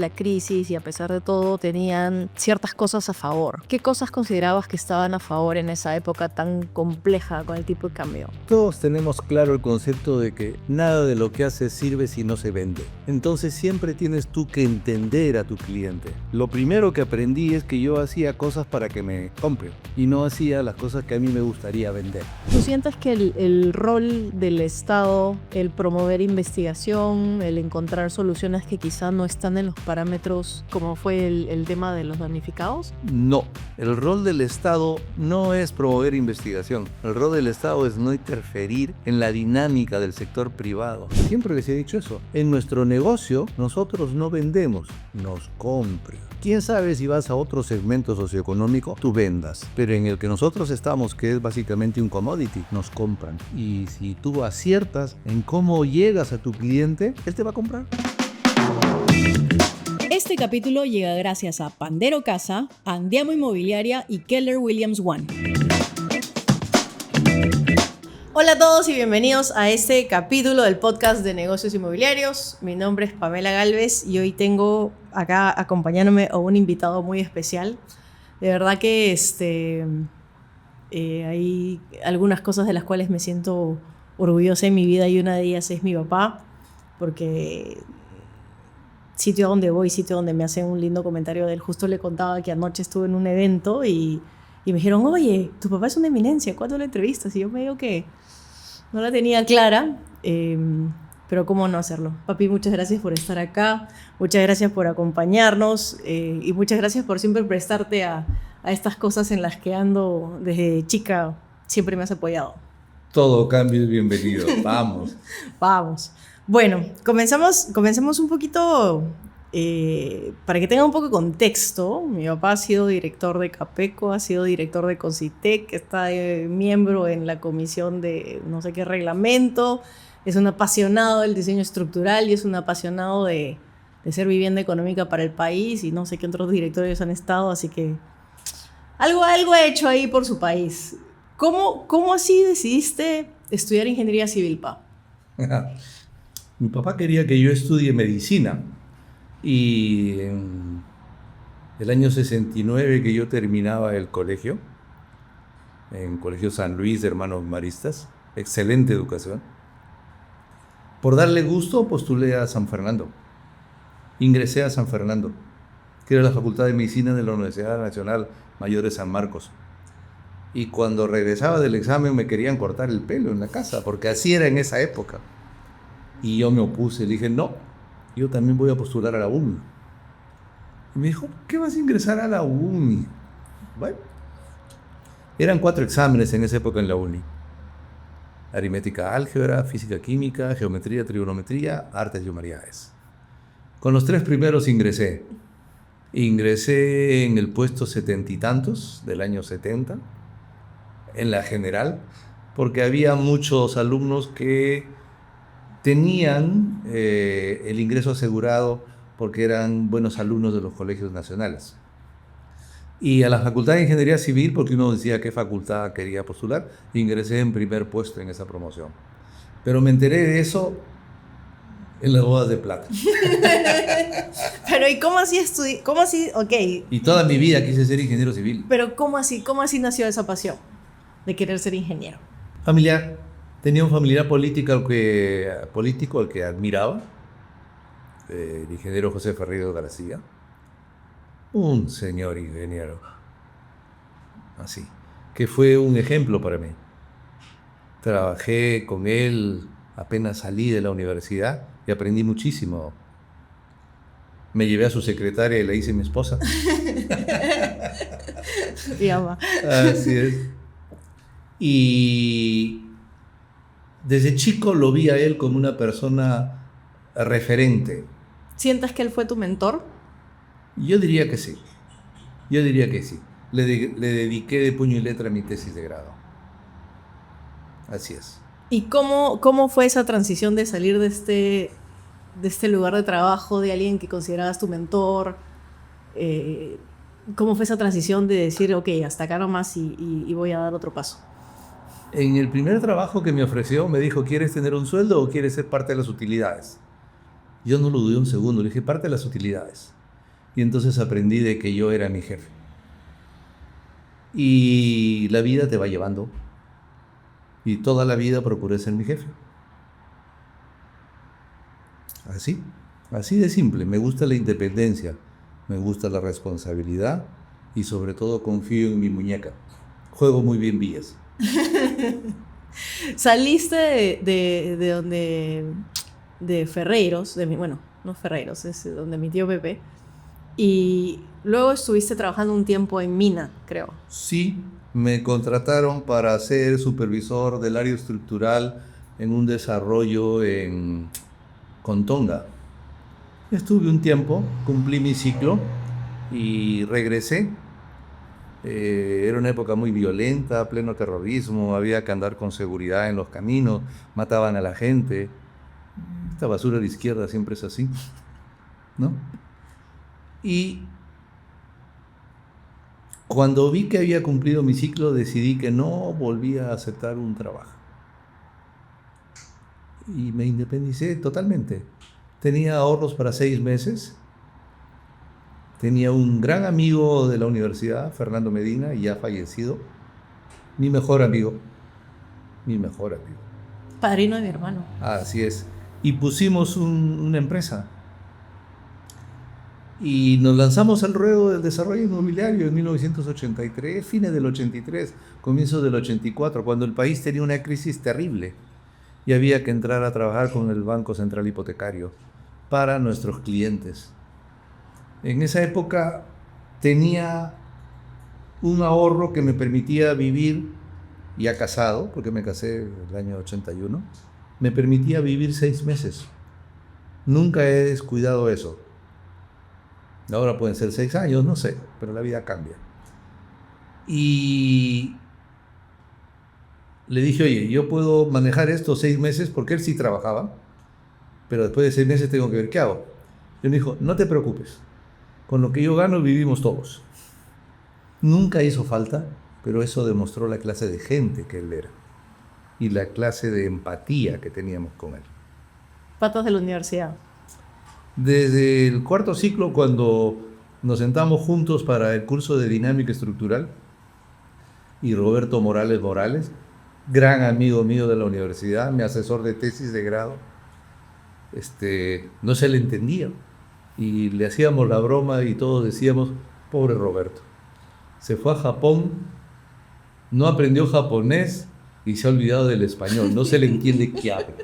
la crisis y a pesar de todo tenían ciertas cosas a favor. ¿Qué cosas considerabas que estaban a favor en esa época tan compleja con el tipo de cambio? Todos tenemos claro el concepto de que nada de lo que haces sirve si no se vende. Entonces siempre tienes tú que entender a tu cliente. Lo primero que aprendí es que yo hacía cosas para que me compren y no hacía las cosas que a mí me gustaría vender. ¿Tú sientes que el rol del Estado, el promover investigación, el encontrar soluciones que quizá no están en los parámetros como fue el tema de los damnificados? No, el rol del Estado no es promover investigación. El rol del Estado es no interferir en la dinámica del sector privado. Siempre les he dicho eso. En nuestro negocio nosotros no vendemos, nos compran. Quién sabe si vas a otro segmento socioeconómico, tú vendas. Pero en el que nosotros estamos, que es básicamente un commodity, nos compran. Y si tú aciertas en cómo llegas a tu cliente, él te va a comprar. Este capítulo llega gracias a Pandero Casa, Andiamo Inmobiliaria y Keller Williams One. Hola a todos y bienvenidos a este capítulo del podcast de negocios inmobiliarios. Mi nombre es Pamela Galvez y hoy tengo acá acompañándome a un invitado muy especial. De verdad que hay algunas cosas de las cuales me siento orgullosa en mi vida y una de ellas es mi papá, porque sitio a donde voy, sitio donde me hacen un lindo comentario de él. Justo le contaba que anoche estuve en un evento y me dijeron, oye, tu papá es una eminencia, ¿cuándo lo entrevistas? Y yo me digo que no la tenía clara, pero cómo no hacerlo. Papi, muchas gracias por estar acá, muchas gracias por acompañarnos y muchas gracias por siempre prestarte a estas cosas en las que ando desde chica, siempre me has apoyado. Todo cambio es bienvenido, vamos. Vamos. Bueno, comencemos un poquito, para que tenga un poco de contexto. Mi papá ha sido director de Capeco, ha sido director de Concitec, está miembro en la comisión de no sé qué reglamento, es un apasionado del diseño estructural y es un apasionado de ser vivienda económica para el país y no sé qué otros directorios han estado, así que algo ha hecho ahí por su país. ¿Cómo así decidiste estudiar ingeniería civil, pa? Mi papá quería que yo estudie medicina y en el año 69 que yo terminaba el colegio, en Colegio San Luis de Hermanos Maristas, excelente educación, por darle gusto postulé a San Fernando, ingresé a San Fernando, que era la Facultad de Medicina de la Universidad Nacional Mayor de San Marcos. Y cuando regresaba del examen me querían cortar el pelo en la casa, porque así era en esa época. Y yo me opuse, le dije, no, yo también voy a postular a la UNI. Y me dijo, ¿qué vas a ingresar a la UNI? Bueno, eran 4 exámenes en esa época en la UNI. Aritmética, álgebra, física, química, geometría, trigonometría, artes y humanidades. Con los 3 primeros ingresé. Ingresé en el puesto 70 y tantos del año 70, en la general, porque había muchos alumnos que tenían el ingreso asegurado porque eran buenos alumnos de los colegios nacionales. Y a la Facultad de Ingeniería Civil, porque uno decía qué facultad quería postular, ingresé en primer puesto en esa promoción. Pero me enteré de eso en las bodas de plata. Pero ¿y cómo así ¿Cómo así? Ok. Y toda mi vida quise ser ingeniero civil. Pero ¿cómo así nació esa pasión de querer ser ingeniero? Familiar. Tenía un familiar político al que admiraba, el ingeniero José Ferreiro García. Un señor ingeniero, así, que fue un ejemplo para mí. Trabajé con él apenas salí de la universidad y aprendí muchísimo. Me llevé a su secretaria y la hice mi esposa. Así es. Y desde chico lo vi a él como una persona referente. ¿Sientes que él fue tu mentor? Yo diría que sí. Le dediqué de puño y letra mi tesis de grado. Así es. ¿Y cómo fue esa transición de salir de este lugar de trabajo, de alguien que considerabas tu mentor? ¿Cómo fue esa transición de decir, ok, hasta acá nomás y voy a dar otro paso? En el primer trabajo que me ofreció me dijo, ¿quieres tener un sueldo o quieres ser parte de las utilidades? Yo no lo dudé un segundo, le dije, parte las utilidades. Y entonces aprendí de que yo era mi jefe. Y la vida te va llevando. Y toda la vida procuré ser mi jefe. Así de simple. Me gusta la independencia, me gusta la responsabilidad y sobre todo confío en mi muñeca. Juego muy bien vías. Saliste de donde... de Ferreiros, bueno, no Ferreiros, es donde mi tío Pepe. Y luego estuviste trabajando un tiempo en Mina, creo. Sí, me contrataron para ser supervisor del área estructural en un desarrollo en Contonga. Estuve un tiempo, cumplí mi ciclo y regresé. Era una época muy violenta, pleno terrorismo, había que andar con seguridad en los caminos, mataban a la gente. Esta basura de izquierda siempre es así, ¿no? Y cuando vi que había cumplido mi ciclo, decidí que no volvía a aceptar un trabajo. Y me independicé totalmente. Tenía ahorros para 6 meses. Tenía un gran amigo de la universidad, Fernando Medina, ya fallecido. Mi mejor amigo. Padrino de mi hermano. Así es. Y pusimos una empresa. Y nos lanzamos al ruedo del desarrollo inmobiliario en 1983, fines del 83, comienzos del 84, cuando el país tenía una crisis terrible y había que entrar a trabajar con el Banco Central Hipotecario para nuestros clientes. En esa época tenía un ahorro que me permitía vivir, ya casado, porque me casé el año 81, me permitía vivir 6 meses. Nunca he descuidado eso. Ahora pueden ser 6 años, no sé, pero la vida cambia. Y le dije, oye, yo puedo manejar estos 6 meses, porque él sí trabajaba, pero después de 6 meses tengo que ver qué hago. Él me dijo, no te preocupes, con lo que yo gano vivimos todos. Nunca hizo falta, pero eso demostró la clase de gente que él era y la clase de empatía que teníamos con él. Patas de la universidad. Desde el 4º ciclo, cuando nos sentamos juntos para el curso de dinámica estructural, y Roberto Morales, gran amigo mío de la universidad, mi asesor de tesis de grado, no se le entendía. Y le hacíamos la broma y todos decíamos, pobre Roberto, se fue a Japón, no aprendió japonés y se ha olvidado del español, no se le entiende qué habla.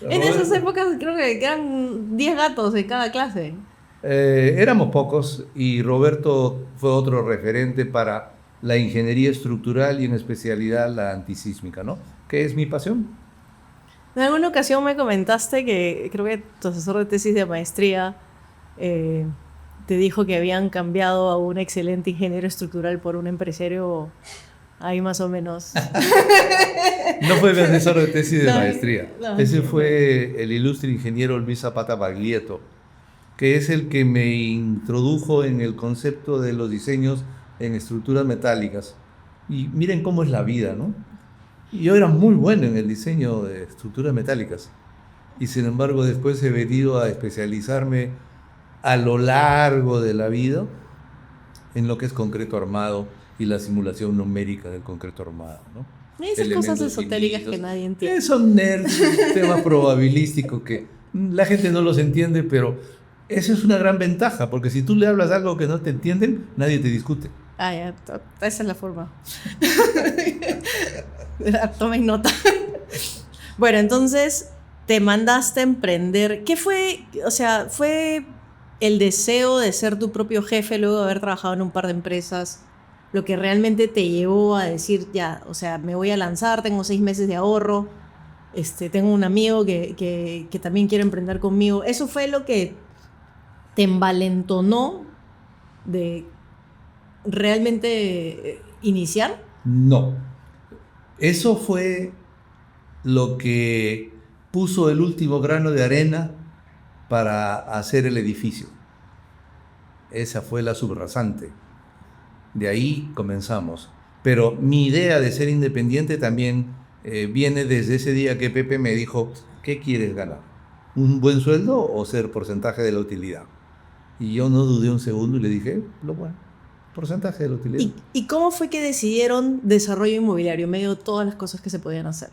En esas épocas creo que eran 10 gatos en cada clase. Éramos pocos y Roberto fue otro referente para la ingeniería estructural y en especialidad la antisísmica, ¿no? Que es mi pasión. En alguna ocasión me comentaste que creo que tu asesor de tesis de maestría te dijo que habían cambiado a un excelente ingeniero estructural por un empresario ahí más o menos. No fue mi asesor de tesis de maestría. No, Ese fue el ilustre ingeniero Luis Zapata Baglietto, que es el que me introdujo en el concepto de los diseños en estructuras metálicas. Y miren cómo es la vida, ¿no? Y yo era muy bueno en el diseño de estructuras metálicas. Y sin embargo, después he venido a especializarme a lo largo de la vida en lo que es concreto armado y la simulación numérica del concreto armado, ¿no? Esas cosas esotéricas que nadie entiende. Son nerds, temas probabilísticos que la gente no los entiende, pero esa es una gran ventaja, porque si tú le hablas algo que no te entienden, nadie te discute. Ah, ya, esa es la forma. Tomen nota. Bueno, entonces te mandaste a emprender. ¿Qué fue? O sea, ¿fue el deseo de ser tu propio jefe luego de haber trabajado en un par de empresas lo que realmente te llevó a decir, ya, o sea, me voy a lanzar, tengo 6 meses de ahorro, tengo un amigo que también quiere emprender conmigo? ¿Eso fue lo que te envalentonó de realmente iniciar? No. Eso fue lo que puso el último grano de arena para hacer el edificio. Esa fue la subrasante. De ahí comenzamos. Pero mi idea de ser independiente también viene desde ese día que Pepe me dijo, ¿qué quieres ganar? un buen sueldo o ser porcentaje de la utilidad. Y yo no dudé un segundo y le dije, lo bueno, porcentaje de la utilidad. ¿Y cómo fue que decidieron desarrollo inmobiliario en medio de todas las cosas que se podían hacer?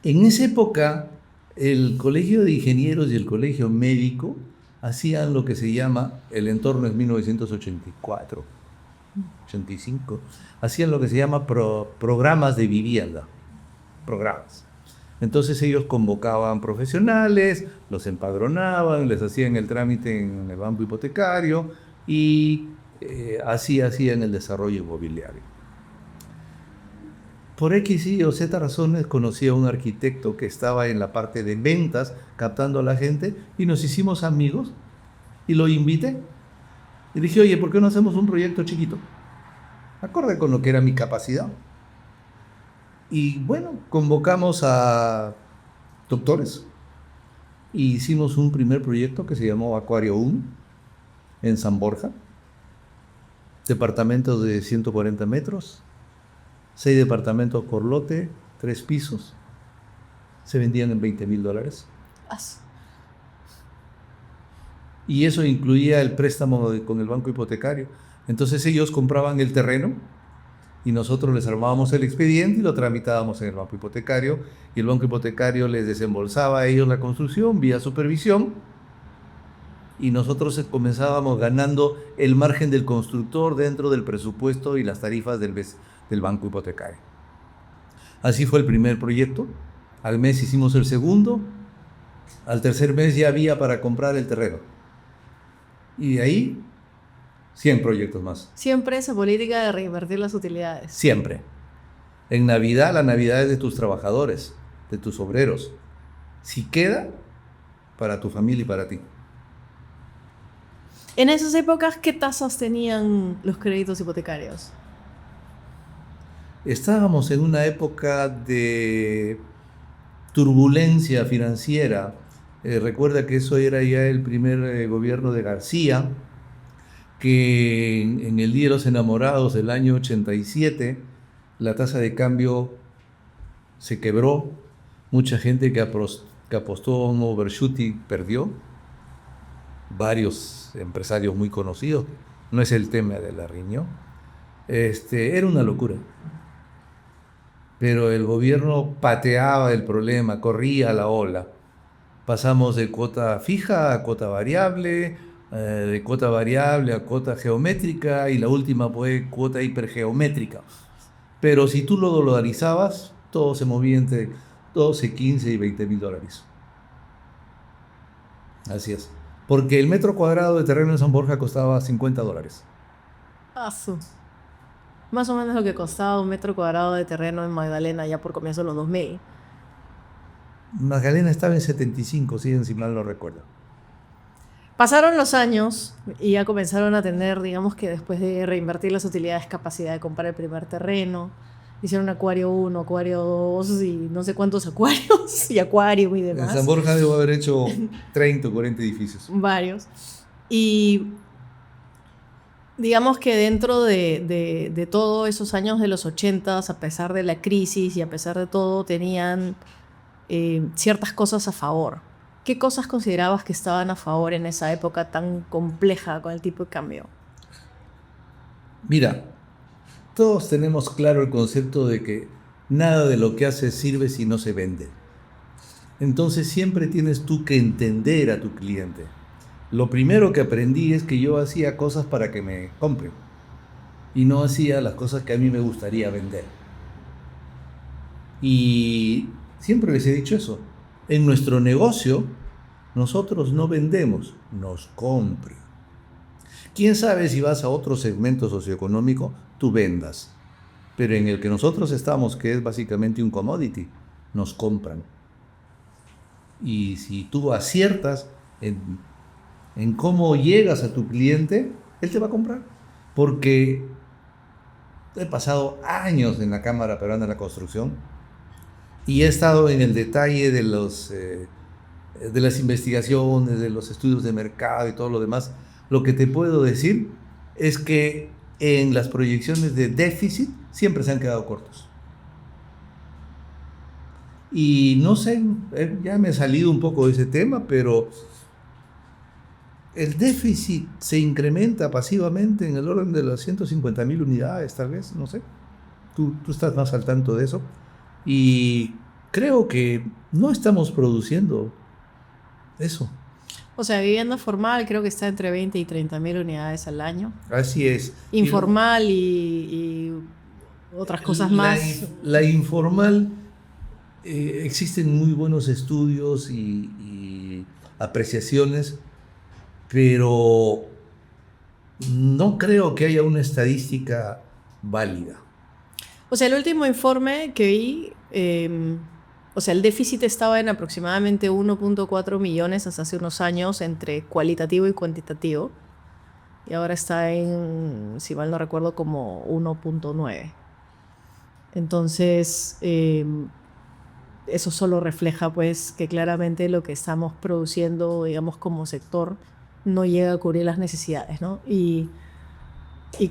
En esa época, el Colegio de Ingenieros y el Colegio Médico hacían lo que se llama, el entorno es 1984, 85, hacían lo que se llama programas de vivienda, programas. Entonces ellos convocaban profesionales, los empadronaban, les hacían el trámite en el banco hipotecario y así hacían el desarrollo inmobiliario. Por X, Y o Z razones conocí a un arquitecto que estaba en la parte de ventas, captando a la gente, y nos hicimos amigos, y lo invité. Y dije, oye, ¿por qué no hacemos un proyecto chiquito? Acorde con lo que era mi capacidad. Y bueno, convocamos a doctores, y hicimos un primer proyecto que se llamó Acuario 1, en San Borja, departamentos de 140 metros, 6 departamentos por lote, 3 pisos. Se vendían en $20,000. Y eso incluía el préstamo con el banco hipotecario. Entonces ellos compraban el terreno y nosotros les armábamos el expediente y lo tramitábamos en el banco hipotecario. Y el banco hipotecario les desembolsaba a ellos la construcción vía supervisión. Y nosotros comenzábamos ganando el margen del constructor dentro del presupuesto y las tarifas del banco hipotecario. Así fue el primer proyecto. Al mes hicimos el segundo. Al tercer mes ya había para comprar el terreno. Y de ahí, 100 proyectos más. Siempre esa política de reinvertir las utilidades. Siempre. En Navidad, la Navidad es de tus trabajadores, de tus obreros. Si queda, para tu familia y para ti. En esas épocas, ¿qué tasas tenían los créditos hipotecarios? Estábamos en una época de turbulencia financiera. Recuerda que eso era ya el primer gobierno de García, que en el Día de los Enamorados del año 87, la tasa de cambio se quebró. Mucha gente que apostó a un overshooting perdió. Varios empresarios muy conocidos. No es el tema de la riñón. Era una locura. Pero el gobierno pateaba el problema, corría la ola. Pasamos de cuota fija a cuota variable, de cuota variable a cuota geométrica, y la última fue cuota hipergeométrica. Pero si tú lo dolarizabas, todo se movía entre 12, 15 y $20,000. Así es. Porque el metro cuadrado de terreno en San Borja costaba $50. Más o menos lo que costaba un metro cuadrado de terreno en Magdalena ya por comienzo de los 2000. Magdalena estaba en 75, si mal no recuerdo. Pasaron los años y ya comenzaron a tener, digamos que después de reinvertir las utilidades, capacidad de comprar el primer terreno. Hicieron Acuario 1, Acuario 2 y no sé cuántos acuarios y acuario y demás. En San Borja debo haber hecho 30 o 40 edificios. Varios. Y digamos que dentro de todos esos años de los 80, a pesar de la crisis y a pesar de todo, tenían ciertas cosas a favor. ¿Qué cosas considerabas que estaban a favor en esa época tan compleja con el tipo de cambio? Mira, todos tenemos claro el concepto de que nada de lo que haces sirve si no se vende. Entonces siempre tienes tú que entender a tu cliente. Lo primero que aprendí es que yo hacía cosas para que me compren y no hacía las cosas que a mí me gustaría vender. Y siempre les he dicho eso. En nuestro negocio, nosotros no vendemos, nos compran. ¿Quién sabe si vas a otro segmento socioeconómico, tú vendas? Pero en el que nosotros estamos, que es básicamente un commodity, nos compran. Y si tú aciertas en cómo llegas a tu cliente, él te va a comprar. Porque he pasado años en la Cámara Peruana de la Construcción y he estado en el detalle de las investigaciones, de los estudios de mercado y todo lo demás. Lo que te puedo decir es que en las proyecciones de déficit siempre se han quedado cortos. Y no sé, ya me he salido un poco de ese tema, pero el déficit se incrementa pasivamente en el orden de las 150.000 unidades, tal vez, no sé. Tú estás más al tanto de eso. Y creo que no estamos produciendo eso. O sea, vivienda formal creo que está entre 20 y 30 mil unidades al año. Así es. Informal y otras cosas más. La informal, existen muy buenos estudios y apreciaciones, pero no creo que haya una estadística válida. O sea, el último informe que vi, o sea, el déficit estaba en aproximadamente 1.4 millones hasta hace unos años entre cualitativo y cuantitativo. Y ahora está en, si mal no recuerdo, como 1.9. Entonces, eso solo refleja pues que claramente lo que estamos produciendo, digamos, como sector no llega a cubrir las necesidades, ¿no? Y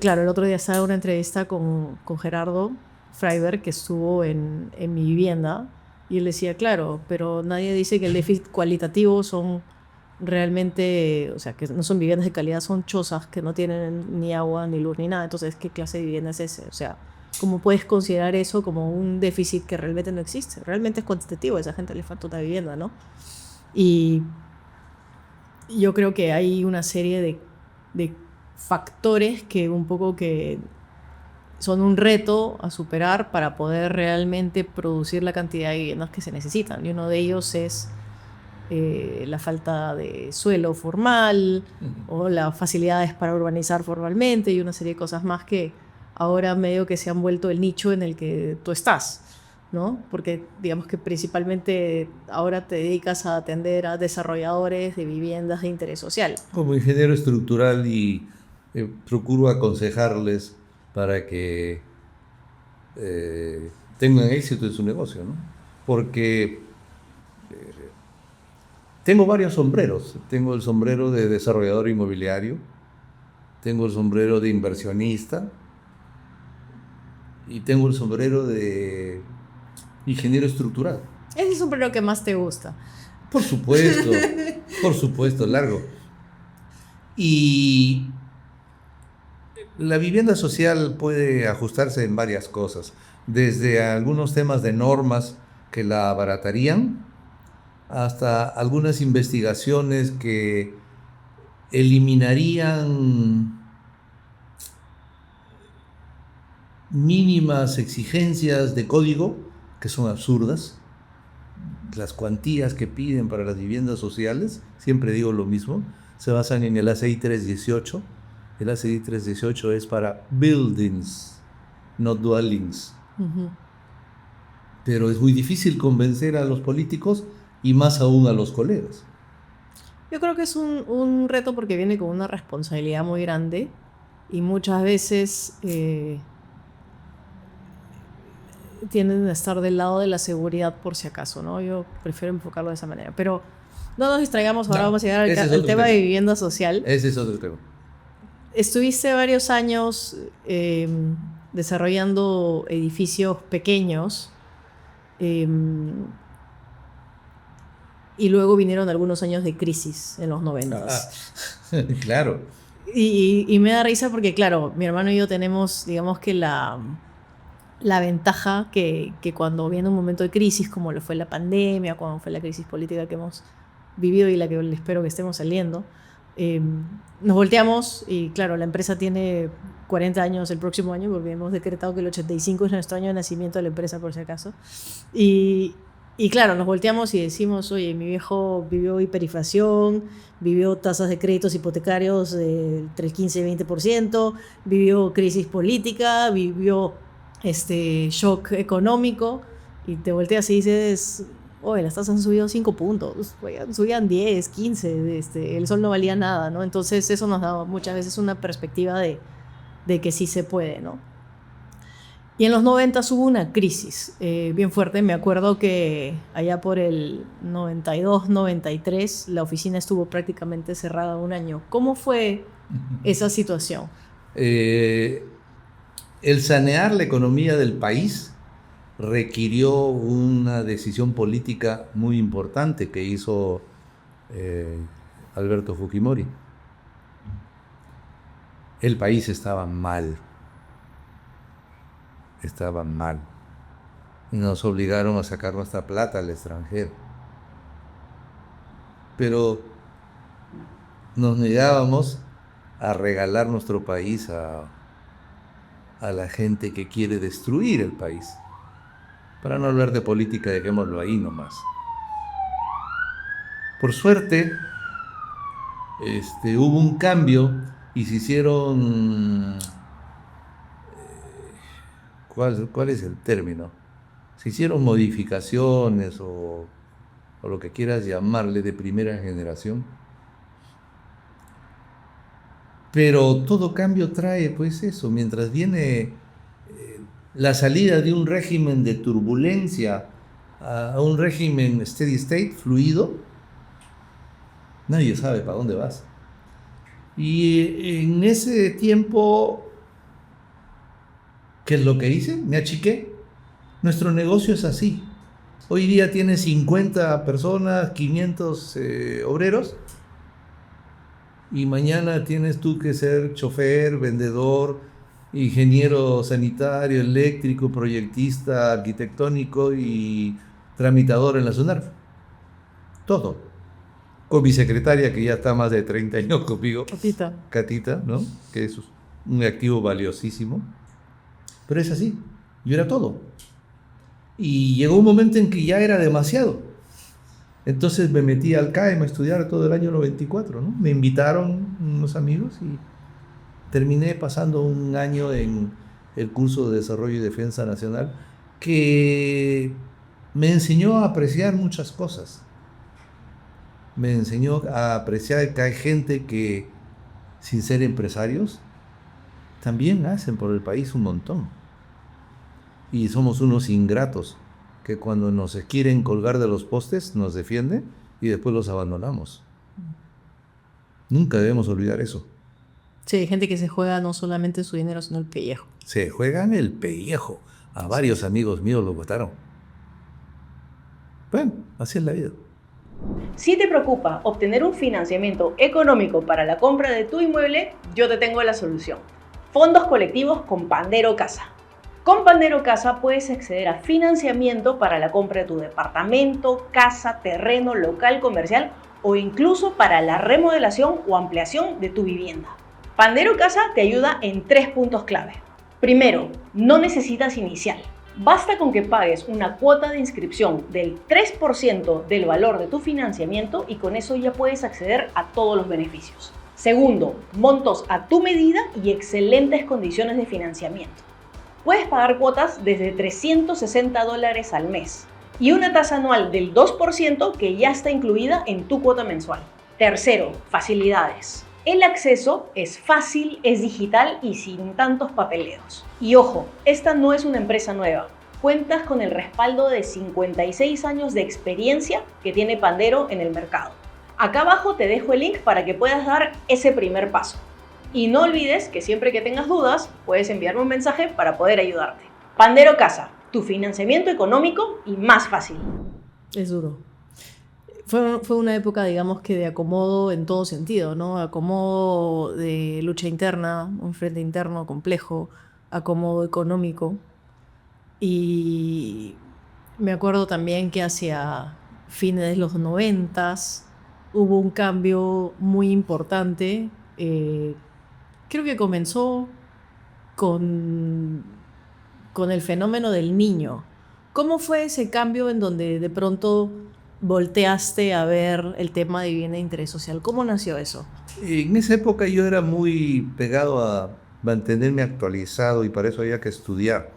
claro, el otro día estaba en una entrevista con Gerardo Freiberg, que estuvo en Mi Vivienda, y él decía, claro, pero nadie dice que el déficit cualitativo son realmente, o sea, que no son viviendas de calidad, son chozas que no tienen ni agua, ni luz, ni nada. Entonces, ¿qué clase de vivienda es ese? O sea, ¿cómo puedes considerar eso como un déficit que realmente no existe? Realmente es cuantitativo, a esa gente le falta una vivienda, ¿no? Y yo creo que hay una serie de factores que un poco que son un reto a superar para poder realmente producir la cantidad de viviendas que se necesitan. Y uno de ellos es la falta de suelo formal o las facilidades para urbanizar formalmente y una serie de cosas más que ahora medio que se han vuelto el nicho en el que tú estás, ¿no? Porque digamos que principalmente ahora te dedicas a atender a desarrolladores de viviendas de interés social. Como ingeniero estructural y procuro aconsejarles para que tengan éxito en su negocio, ¿no? Porque tengo varios sombreros. Tengo el sombrero de desarrollador inmobiliario, tengo el sombrero de inversionista y tengo el sombrero de ingeniero estructural. Ese es el sombrero que más te gusta. Por supuesto, largo. Y la vivienda social puede ajustarse en varias cosas, desde algunos temas de normas que la abaratarían, hasta algunas investigaciones que eliminarían mínimas exigencias de código que son absurdas. Las cuantías que piden para las viviendas sociales, siempre digo lo mismo, se basan en el ACI 318. El ACI 318 es para buildings, no dwellings. Uh-huh. Pero es muy difícil convencer a los políticos y más aún a los colegas. Yo creo que es un reto porque viene con una responsabilidad muy grande y muchas veces tienden a estar del lado de la seguridad por si acaso, ¿no? Yo prefiero enfocarlo de esa manera. Pero no nos distraigamos, ahora vamos a llegar al tema de vivienda social. Ese es otro tema. Estuviste varios años desarrollando edificios pequeños y luego vinieron algunos años de crisis en los 90. Claro. Y me da risa porque, claro, mi hermano y yo tenemos, digamos que la ventaja que cuando viene un momento de crisis, como lo fue la pandemia, cuando fue la crisis política que hemos vivido y la que espero que estemos saliendo, nos volteamos y, claro, la empresa tiene 40 años el próximo año, porque hemos decretado que el 85 es nuestro año de nacimiento de la empresa, por si acaso. Y claro, nos volteamos y decimos, oye, mi viejo vivió hiperinflación, vivió tasas de créditos hipotecarios entre el 15 y 20%, vivió crisis política, vivió shock económico, y te volteas y dices, oye, las tasas han subido 5 puntos, subían 10, 15, el sol no valía nada, ¿no? Entonces eso nos da muchas veces una perspectiva de que sí se puede, ¿no? Y en los 90 hubo una crisis bien fuerte. Me acuerdo que allá por el 92, 93, la oficina estuvo prácticamente cerrada un año. ¿Cómo fue esa situación? El sanear la economía del país requirió una decisión política muy importante que hizo Alberto Fujimori. El país estaba mal. Y nos obligaron a sacar nuestra plata al extranjero. Pero nos negábamos a regalar nuestro país a la gente que quiere destruir el país. Para no hablar de política, dejémoslo ahí nomás. Por suerte, hubo un cambio y se hicieron... ¿Cuál es el término? Se hicieron modificaciones o lo que quieras llamarle de primera generación. Pero todo cambio trae pues eso, mientras viene la salida de un régimen de turbulencia a un régimen steady state, fluido, nadie sabe para dónde vas. Y en ese tiempo, ¿qué es lo que hice? Me achiqué. Nuestro negocio es así. Hoy día tiene 50 personas, 500 obreros, y mañana tienes tú que ser chofer, vendedor, ingeniero sanitario, eléctrico, proyectista, arquitectónico y tramitador en la SUNAR. Todo. Con mi secretaria, que ya está más de 30 años conmigo. Catita, ¿no? Que es un activo valiosísimo. Pero es así. Yo era todo. Y llegó un momento en que ya era demasiado. Entonces me metí al CAEM a estudiar todo el año 94, ¿no? Me invitaron unos amigos y terminé pasando un año en el curso de Desarrollo y Defensa Nacional, que me enseñó a apreciar muchas cosas. Me enseñó a apreciar que hay gente que, sin ser empresarios, también hacen por el país un montón. Y somos unos ingratos que cuando nos quieren colgar de los postes nos defienden y después los abandonamos. Nunca debemos olvidar eso. Sí, hay gente que se juega no solamente su dinero, sino el pellejo. Se juegan el pellejo. A varios amigos míos lo botaron. Bueno, así es la vida. Si te preocupa obtener un financiamiento económico para la compra de tu inmueble, yo te tengo la solución. Fondos colectivos con Pandero Casa. Con Pandero Casa puedes acceder a financiamiento para la compra de tu departamento, casa, terreno, local comercial o incluso para la remodelación o ampliación de tu vivienda. Pandero Casa te ayuda en 3 puntos clave. Primero, no necesitas inicial. Basta con que pagues una cuota de inscripción del 3% del valor de tu financiamiento y con eso ya puedes acceder a todos los beneficios. Segundo, montos a tu medida y excelentes condiciones de financiamiento. Puedes pagar cuotas desde $360 al mes y una tasa anual del 2% que ya está incluida en tu cuota mensual. Tercero, facilidades. El acceso es fácil, es digital y sin tantos papeleos. Y ojo, esta no es una empresa nueva. Cuentas con el respaldo de 56 años de experiencia que tiene Pandero en el mercado. Acá abajo te dejo el link para que puedas dar ese primer paso. Y no olvides que siempre que tengas dudas, puedes enviarme un mensaje para poder ayudarte. Pandero Casa, tu financiamiento económico y más fácil. Es duro. Fue una época, digamos, que de acomodo en todo sentido, ¿no? Acomodo de lucha interna, un frente interno complejo, acomodo económico. Y me acuerdo también que hacia fines de los 90s hubo un cambio muy importante. Creo que comenzó con el fenómeno del niño. ¿Cómo fue ese cambio en donde de pronto volteaste a ver el tema de vivienda de interés social? ¿Cómo nació eso? En esa época yo era muy pegado a mantenerme actualizado y para eso había que estudiar.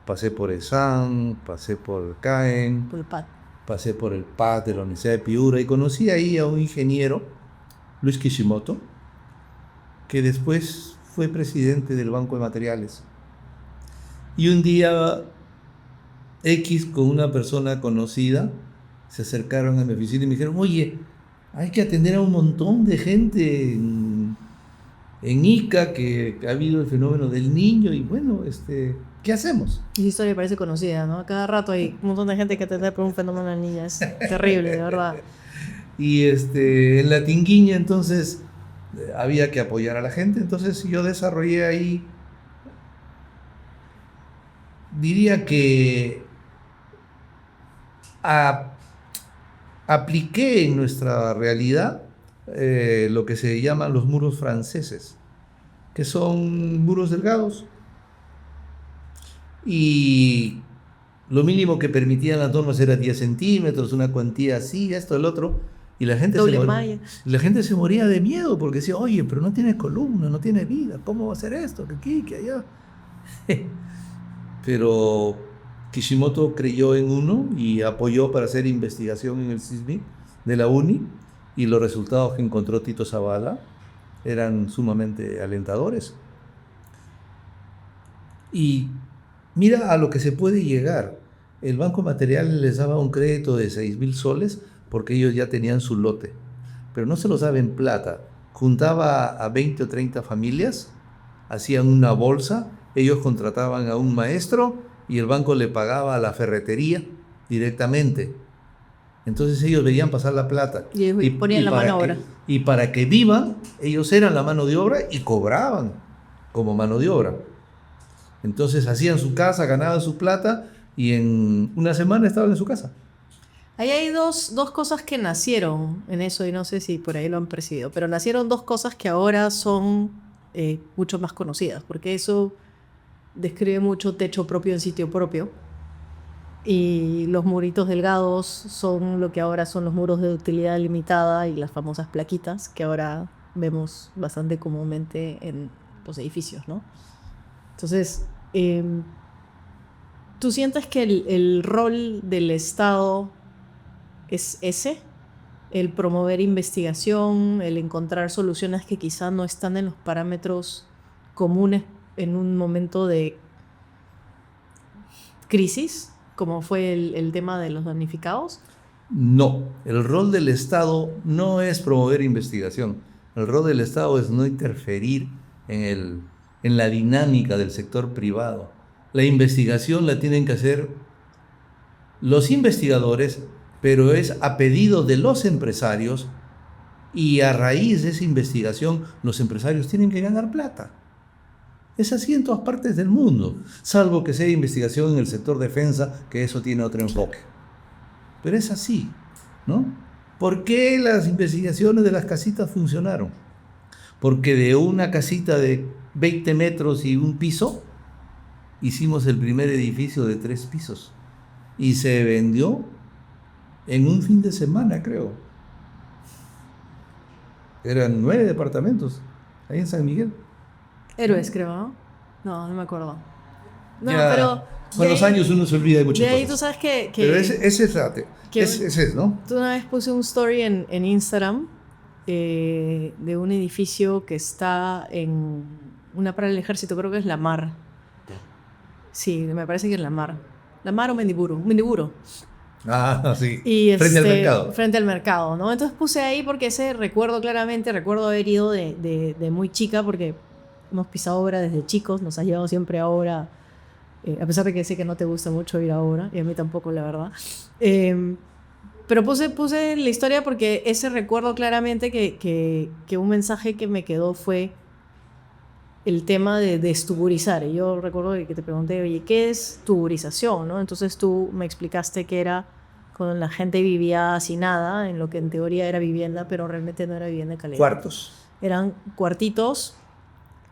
Pasé por el SAN, pasé por el CAEN, Por el PAD. pasé por el PAD de la Universidad de Piura y conocí ahí a un ingeniero, Luis Kishimoto, que después fue presidente del Banco de Materiales. Y un día X con una persona conocida se acercaron a mi oficina y me dijeron: oye, hay que atender a un montón de gente en Ica que ha habido el fenómeno del niño y bueno, ¿qué hacemos? Esa historia parece conocida, ¿no? Cada rato hay un montón de gente que te da por un fenómeno de niña. Es terrible, de verdad. Y en la Tinguiña entonces había que apoyar a la gente, entonces yo desarrollé ahí, diría que apliqué en nuestra realidad lo que se llaman los muros franceses, que son muros delgados y lo mínimo que permitían las normas era 10 centímetros, una cuantía así, esto, el otro, y la gente, la gente se moría de miedo porque decía, oye, pero no tiene columna, no tiene vida, ¿cómo va a ser esto? Que aquí, que allá. Pero Kishimoto creyó en uno y apoyó para hacer investigación en el SISMIC de la UNI, y los resultados que encontró Tito Zavala eran sumamente alentadores. Y mira a lo que se puede llegar. El Banco Material les daba un crédito de 6.000 soles porque ellos ya tenían su lote, pero no se los daba en plata. Juntaba a 20 o 30 familias, hacían una bolsa, ellos contrataban a un maestro y el banco le pagaba a la ferretería directamente. Entonces ellos veían pasar la plata. Y ponían la mano a obra. Y para que vivan, ellos eran la mano de obra y cobraban como mano de obra. Entonces hacían su casa, ganaban su plata y en una semana estaban en su casa. Ahí hay dos cosas que nacieron en eso y no sé si por ahí lo han percibido, pero nacieron dos cosas que ahora son mucho más conocidas, porque eso describe mucho techo propio en sitio propio. Y los muritos delgados son lo que ahora son los muros de utilidad limitada y las famosas plaquitas que ahora vemos bastante comúnmente en los edificios, ¿no? Entonces, ¿tú sientes que el rol del Estado es ese? El promover investigación, el encontrar soluciones que quizá no están en los parámetros comunes en un momento de crisis, como fue el tema de los damnificados? No, el rol del Estado no es promover investigación. El rol del Estado es no interferir en la dinámica del sector privado. La investigación la tienen que hacer los investigadores, pero es a pedido de los empresarios, y a raíz de esa investigación los empresarios tienen que ganar plata. Es así en todas partes del mundo, salvo que sea investigación en el sector defensa, que eso tiene otro enfoque. Pero es así, ¿no? ¿Por qué las investigaciones de las casitas funcionaron? Porque de una casita de 20 metros y un piso, hicimos el primer edificio de 3 pisos. Y se vendió en un fin de semana, creo. Eran 9 departamentos, ahí en San Miguel. Héroes, creo, ¿no? No me acuerdo. No, ya, pero... con los años uno se olvida de muchas cosas. De ahí tú sabes que pero ese es, ¿no? Tú una vez puse un story en Instagram de un edificio que está en una para el ejército, creo que es La Mar. Sí, me parece que es La Mar. La Mar o Mendiburo. Ah, sí. Y frente al mercado. Frente al mercado, ¿no? Entonces puse ahí porque recuerdo haber ido de muy chica, porque hemos pisado obra desde chicos, nos has llevado siempre a obra, a pesar de que sé que no te gusta mucho ir a obra, y a mí tampoco, la verdad. Pero puse la historia porque recuerdo claramente que un mensaje que me quedó fue el tema de destuburizar. Y yo recuerdo que te pregunté, oye, ¿qué es tuburización, ¿no? Entonces tú me explicaste que era cuando la gente vivía hacinada, en lo que en teoría era vivienda, pero realmente no era vivienda de calidad. Cuartos. Eran cuartitos.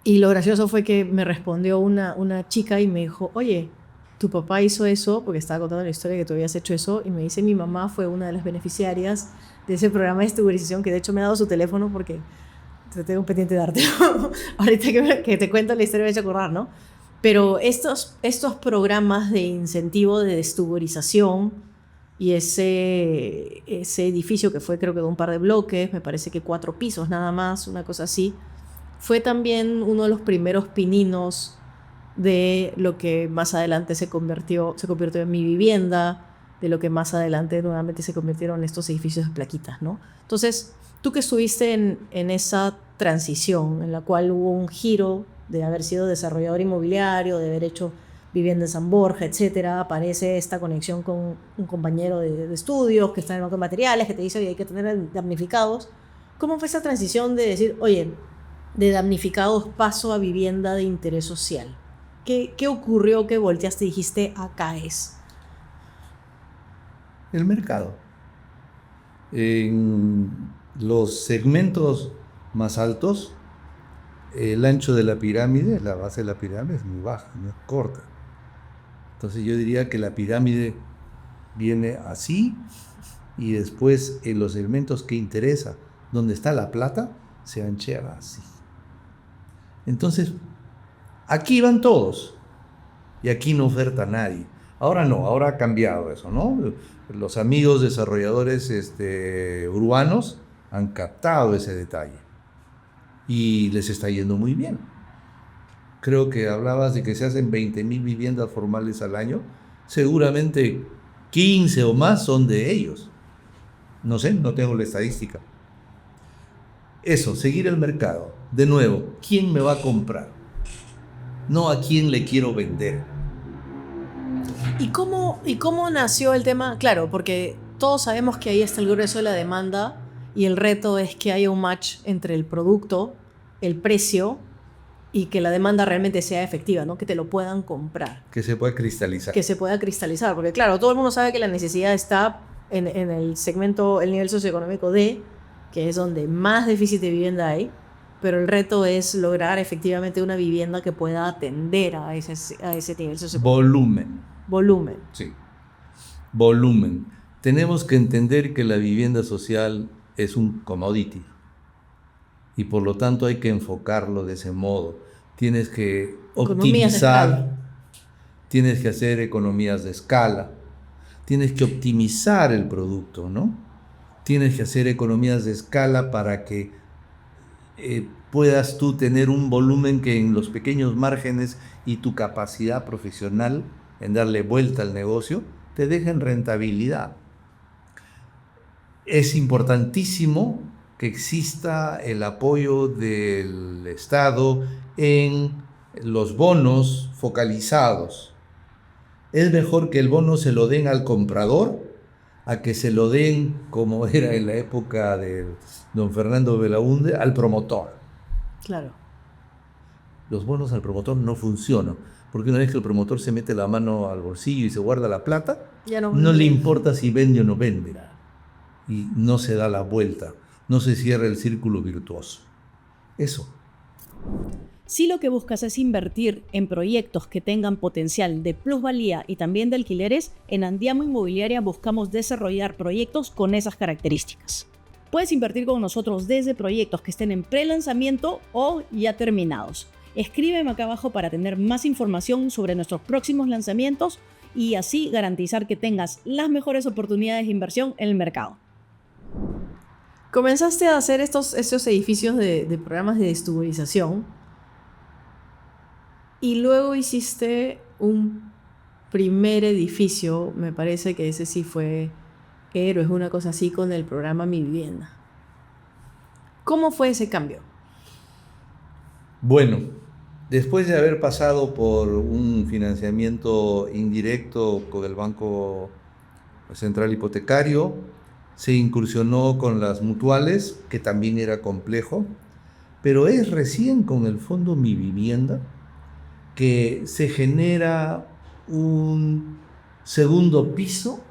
Y lo gracioso fue que me respondió una chica y me dijo, oye, tu papá hizo eso, porque estaba contando la historia que tú habías hecho eso, y me dice, mi mamá fue una de las beneficiarias de ese programa de estuburización, que de hecho me ha dado su teléfono porque te tengo pendiente de dártelo. Ahorita que te cuento la historia me he hecho acordar, ¿no? Pero estos programas de incentivo de destuburización y ese edificio que fue, creo que de un par de bloques, me parece que 4 pisos nada más, una cosa así, fue también uno de los primeros pininos de lo que más adelante se convirtió en Mi Vivienda, de lo que más adelante nuevamente se convirtieron en estos edificios de plaquitas, ¿no? Entonces, tú que estuviste en esa transición en la cual hubo un giro de haber sido desarrollador inmobiliario, de haber hecho vivienda en San Borja, etcétera. Aparece esta conexión con un compañero de estudios que está en el banco de materiales, que te dice, oye, hay que tener damnificados. ¿Cómo fue esa transición de decir, oye, de damnificados paso a vivienda de interés social? ¿Qué ocurrió que volteaste y dijiste, acá es? El mercado. En los segmentos más altos, el ancho de la pirámide, la base de la pirámide es muy baja, muy corta. Entonces yo diría que la pirámide viene así y después en los segmentos que interesa, donde está la plata, se anchea así. Entonces, aquí van todos y aquí no oferta nadie. Ahora no, ahora ha cambiado eso, ¿no? Los amigos desarrolladores urbanos han captado ese detalle y les está yendo muy bien. Creo que hablabas de que se hacen 20,000 viviendas formales al año. Seguramente 15 o más son de ellos. No sé, no tengo la estadística. Eso, seguir el mercado. De nuevo, ¿quién me va a comprar? No a quién le quiero vender. ¿Y cómo nació el tema? Claro, porque todos sabemos que ahí está el grueso de la demanda y el reto es que haya un match entre el producto, el precio y que la demanda realmente sea efectiva, ¿no? Que te lo puedan comprar. Que se pueda cristalizar. Que se pueda cristalizar, porque claro, todo el mundo sabe que la necesidad está en el segmento, el nivel socioeconómico D, que es donde más déficit de vivienda hay, pero el reto es lograr efectivamente una vivienda que pueda atender a ese nivel socioeconómico. Volumen. Sí, volumen. Tenemos que entender que la vivienda social es un commodity y por lo tanto hay que enfocarlo de ese modo. Tienes que optimizar, tienes que hacer economías de escala, tienes que optimizar el producto, ¿no? Tienes que hacer economías de escala para que puedas tú tener un volumen que en los pequeños márgenes y tu capacidad profesional en darle vuelta al negocio te dejen rentabilidad. Es importantísimo que exista el apoyo del Estado en los bonos focalizados. Es mejor que el bono se lo den al comprador a que se lo den, como era en la época de don Fernando Belaúnde, al promotor. Claro. Los bonos al promotor no funcionan, porque una vez que el promotor se mete la mano al bolsillo y se guarda la plata, ya no le importa si vende o no vende. Y no se da la vuelta, no se cierra el círculo virtuoso. Eso. Si lo que buscas es invertir en proyectos que tengan potencial de plusvalía y también de alquileres, en Andiamo Inmobiliaria buscamos desarrollar proyectos con esas características. Puedes invertir con nosotros desde proyectos que estén en pre-lanzamiento o ya terminados. Escríbeme acá abajo para tener más información sobre nuestros próximos lanzamientos y así garantizar que tengas las mejores oportunidades de inversión en el mercado. Comenzaste a hacer estos edificios de programas de estuborización y luego hiciste un primer edificio, me parece que ese sí fue Héroes, una cosa así, con el programa Mi Vivienda. ¿Cómo fue ese cambio? Bueno, después de haber pasado por un financiamiento indirecto con el Banco Central Hipotecario, se incursionó con las mutuales, que también era complejo, pero es recién con el fondo Mi Vivienda que se genera un segundo piso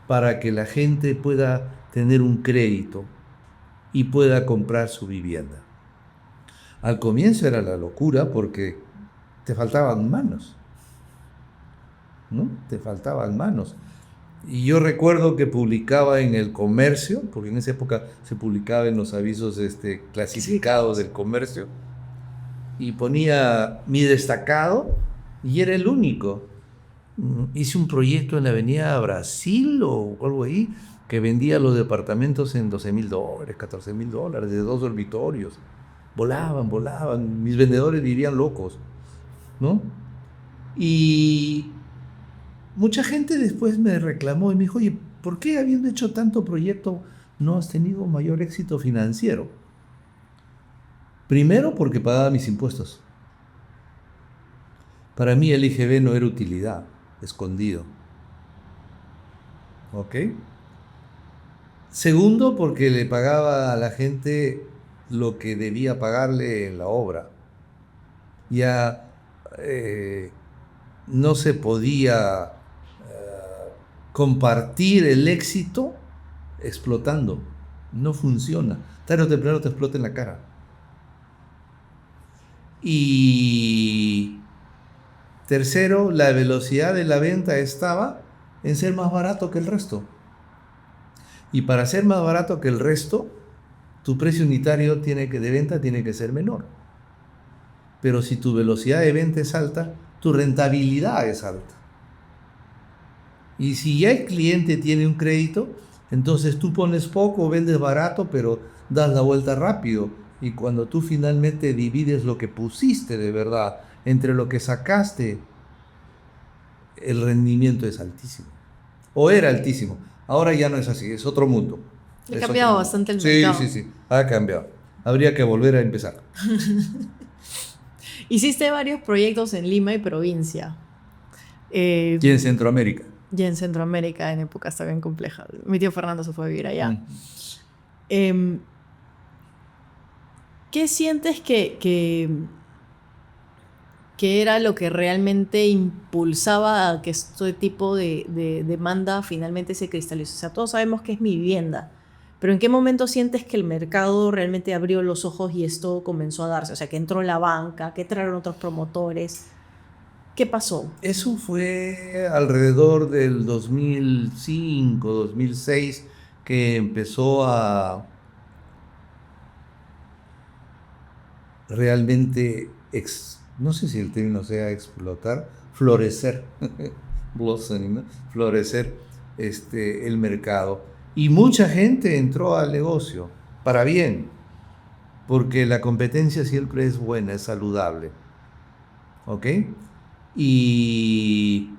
para que la gente pueda tener un crédito y pueda comprar su vivienda. Al comienzo era la locura porque te faltaban manos, ¿no? Te faltaban manos. Y yo recuerdo que publicaba en El Comercio, porque en esa época se publicaba en los avisos clasificados del Comercio, y ponía mi destacado y era el único. Hice un proyecto en la avenida Brasil o algo ahí que vendía los departamentos en $12,000, $14,000, de 2 dormitorios. Volaban, mis vendedores vivían locos, ¿no? Y mucha gente después me reclamó y me dijo, oye, ¿por qué habiendo hecho tanto proyecto no has tenido mayor éxito financiero? Primero porque pagaba mis impuestos. Para mí el IGB no era utilidad, escondido. ¿Ok? Segundo porque le pagaba a la gente lo que debía pagarle en la obra. Ya no se podía compartir el éxito explotando. No funciona. Tarde o temprano te explota en la cara. Y tercero, la velocidad de la venta estaba en ser más barato que el resto. Y para ser más barato que el resto, tu precio unitario de venta tiene que ser menor. Pero si tu velocidad de venta es alta, tu rentabilidad es alta. Y si ya el cliente tiene un crédito, entonces tú pones poco, vendes barato, pero das la vuelta rápido. Y cuando tú finalmente divides lo que pusiste de verdad entre lo que sacaste, el rendimiento es altísimo. O era altísimo. Ahora ya no es así, es otro mundo. Ha cambiado bastante el mercado. Sí, ha cambiado. Habría que volver a empezar. Hiciste varios proyectos en Lima y provincia. Y en Centroamérica. Y en Centroamérica, en épocas también complejas. Mi tío Fernando se fue a vivir allá. ¿Qué sientes que era lo que realmente impulsaba a que este tipo de demanda finalmente se cristalizó? O sea, todos sabemos que es mi vivienda, pero ¿en qué momento sientes que el mercado realmente abrió los ojos y esto comenzó a darse? O sea, que entró la banca, que entraron otros promotores. ¿Qué pasó? Eso fue alrededor del 2005, 2006, que empezó a realmente, no sé si el término sea explotar, florecer, blossoming, ¿no? Florecer el mercado. Y mucha gente entró al negocio, para bien, porque la competencia siempre es buena, es saludable. ¿Ok? Y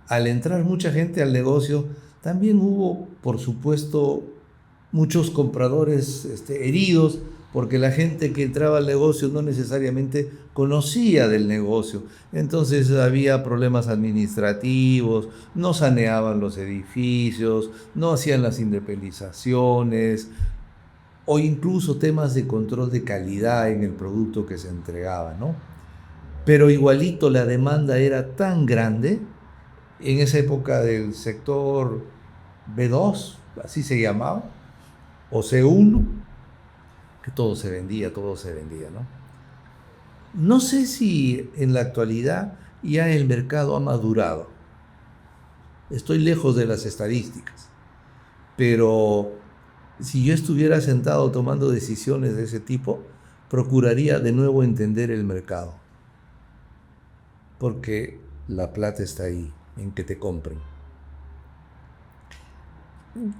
al entrar mucha gente al negocio, también hubo, por supuesto, muchos compradores heridos, porque la gente que entraba al negocio no necesariamente conocía del negocio. Entonces había problemas administrativos, no saneaban los edificios, no hacían las independizaciones, o incluso temas de control de calidad en el producto que se entregaba, ¿no? Pero igualito la demanda era tan grande, en esa época del sector B2, así se llamaba, o C1, que todo se vendía, ¿no? No sé si en la actualidad ya el mercado ha madurado. Estoy lejos de las estadísticas, pero si yo estuviera sentado tomando decisiones de ese tipo, procuraría de nuevo entender el mercado, porque la plata está ahí, en que te compren.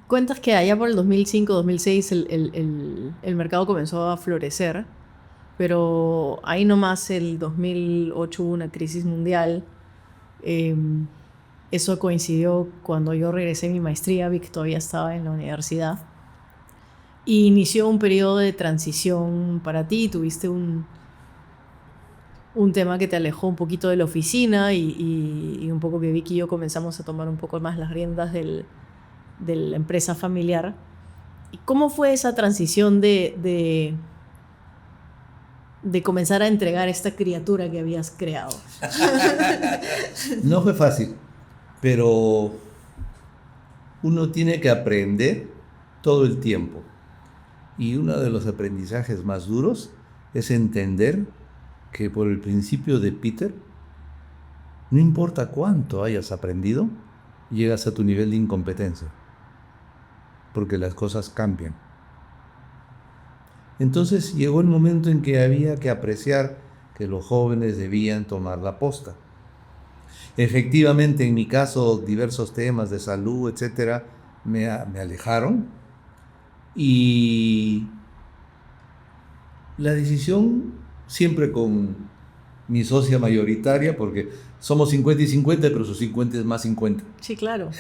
Cuentas que allá por el 2005-2006 el mercado comenzó a florecer, pero ahí nomás el 2008 hubo una crisis mundial. Eso coincidió cuando yo regresé a mi maestría, vi que todavía estaba en la universidad. Y inició un periodo de transición para ti, tuviste un tema que te alejó un poquito de la oficina y un poco que Vicky y yo comenzamos a tomar un poco más las riendas de la empresa familiar. ¿Y cómo fue esa transición de comenzar a entregar esta criatura que habías creado? No fue fácil, pero uno tiene que aprender todo el tiempo. Y uno de los aprendizajes más duros es entender que por el principio de Peter, no importa cuánto hayas aprendido, llegas a tu nivel de incompetencia, porque las cosas cambian. Entonces llegó el momento en que había que apreciar que los jóvenes debían tomar la posta. Efectivamente, en mi caso, diversos temas de salud, etcétera, me alejaron, y la decisión, siempre con mi socia mayoritaria, porque somos 50 y 50, pero su 50 es más 50. Sí, claro.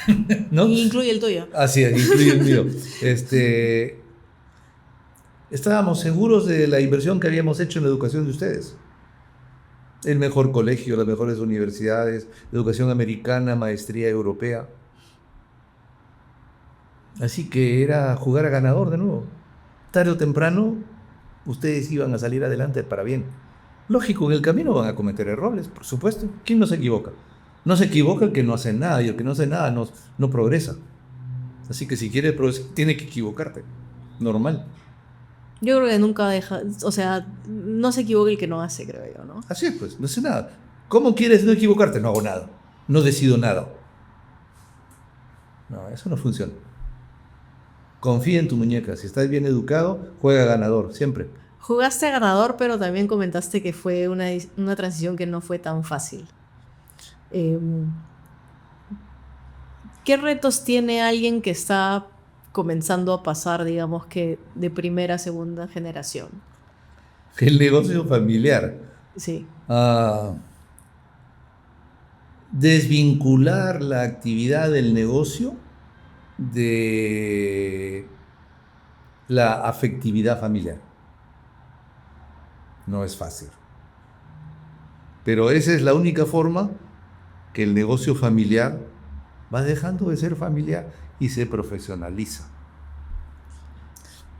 ¿No? Y incluye el tuyo. Así es, incluye el mío. estábamos seguros de la inversión que habíamos hecho en la educación de ustedes. El mejor colegio, las mejores universidades, educación americana, maestría europea. Así que era jugar a ganador de nuevo. Tarde o temprano, ustedes iban a salir adelante para bien. Lógico, en el camino van a cometer errores, por supuesto. ¿Quién no se equivoca? No se equivoca el que no hace nada, y el que no hace nada no progresa. Así que si quieres progresar, tiene que equivocarte. Normal. Yo creo que nunca deja, o sea, no se equivoca el que no hace, creo yo, ¿no? Así es, pues, no hace nada. ¿Cómo quieres no equivocarte? No hago nada. No decido nada. No, eso no funciona. Confía en tu muñeca. Si estás bien educado, juega ganador, siempre. Jugaste a ganador, pero también comentaste que fue una transición que no fue tan fácil. ¿Qué retos tiene alguien que está comenzando a pasar, digamos que de primera a segunda generación? El negocio familiar. Sí. Desvincular la actividad del negocio de la afectividad familiar. No es fácil. Pero esa es la única forma que el negocio familiar va dejando de ser familiar y se profesionaliza.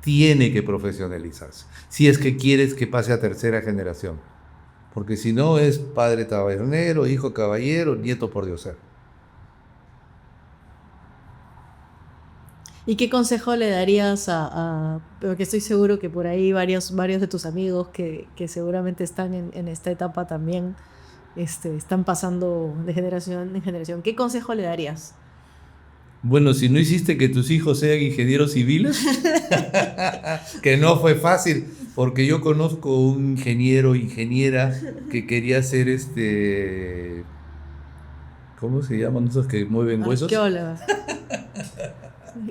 Tiene que profesionalizarse, si es que quieres que pase a tercera generación. Porque si no es padre tabernero, hijo caballero, nieto por diosero. ¿Y qué consejo le darías porque estoy seguro que por ahí varios de tus amigos que seguramente están en esta etapa también están pasando de generación en generación? ¿Qué consejo le darías? Bueno, si no hiciste que tus hijos sean ingenieros civiles, que no fue fácil, porque yo conozco un ingeniera que quería ser ¿cómo se llaman esos que mueven huesos? Arqueóloga.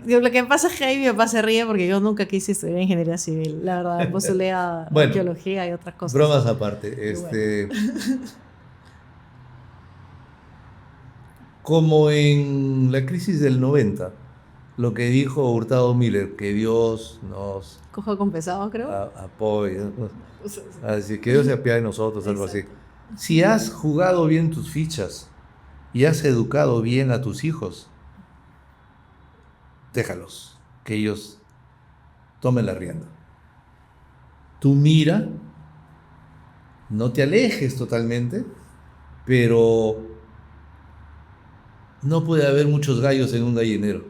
Lo que pasa es que ahí mi papá se ríe porque yo nunca quise estudiar ingeniería civil. La verdad, postulé a Bueno, arqueología y otras cosas. Bromas aparte. Como en la crisis del 90, lo que dijo Hurtado Miller, que Dios nos Cojo con pesado, creo. apoye, así que Dios se apiade de nosotros, algo así. Si has jugado bien tus fichas y has educado bien a tus hijos, déjalos, que ellos tomen la rienda. Tú mira, no te alejes totalmente, pero no puede haber muchos gallos en un gallinero.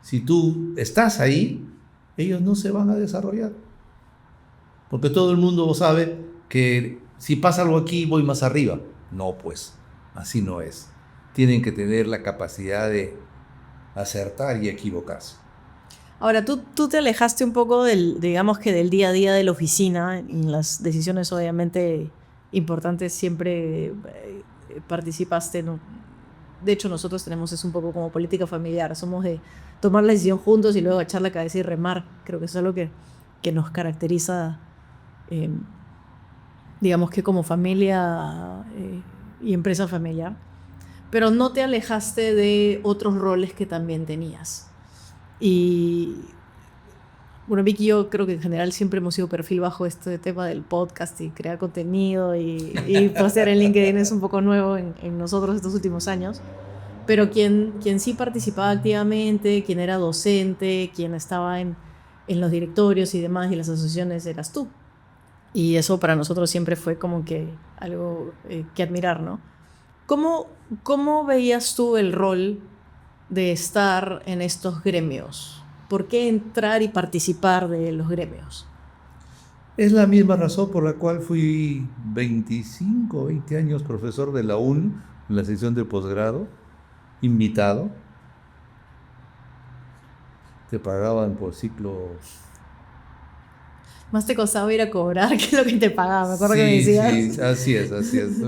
Si tú estás ahí, ellos no se van a desarrollar. Porque todo el mundo sabe que si pasa algo aquí, voy más arriba. No, pues, así no es. Tienen que tener la capacidad de acertar y equivocarse. Ahora, tú te alejaste un poco digamos que del día a día de la oficina. En las decisiones obviamente importantes siempre participaste, ¿no? De hecho, nosotros tenemos eso un poco como política familiar. Somos de tomar la decisión juntos y luego echar la cabeza y remar. Creo que eso es algo que nos caracteriza, digamos que como familia y empresa familiar. Pero no te alejaste de otros roles que también tenías. Y bueno, Vicky y yo creo que en general siempre hemos sido perfil bajo este tema del podcast y crear contenido y postear en LinkedIn es un poco nuevo en nosotros estos últimos años. Pero quien sí participaba activamente, quien era docente, quien estaba en los directorios y demás y las asociaciones eras tú. Y eso para nosotros siempre fue como que algo que admirar, ¿no? ¿Cómo veías tú el rol de estar en estos gremios? ¿Por qué entrar y participar de los gremios? Es la misma razón por la cual fui 25 o 20 años profesor de la UNM, en la sección de posgrado, invitado. Te pagaban por ciclo. Más te costaba ir a cobrar que lo que te pagaban, me acuerdo que me decías. Sí, así es.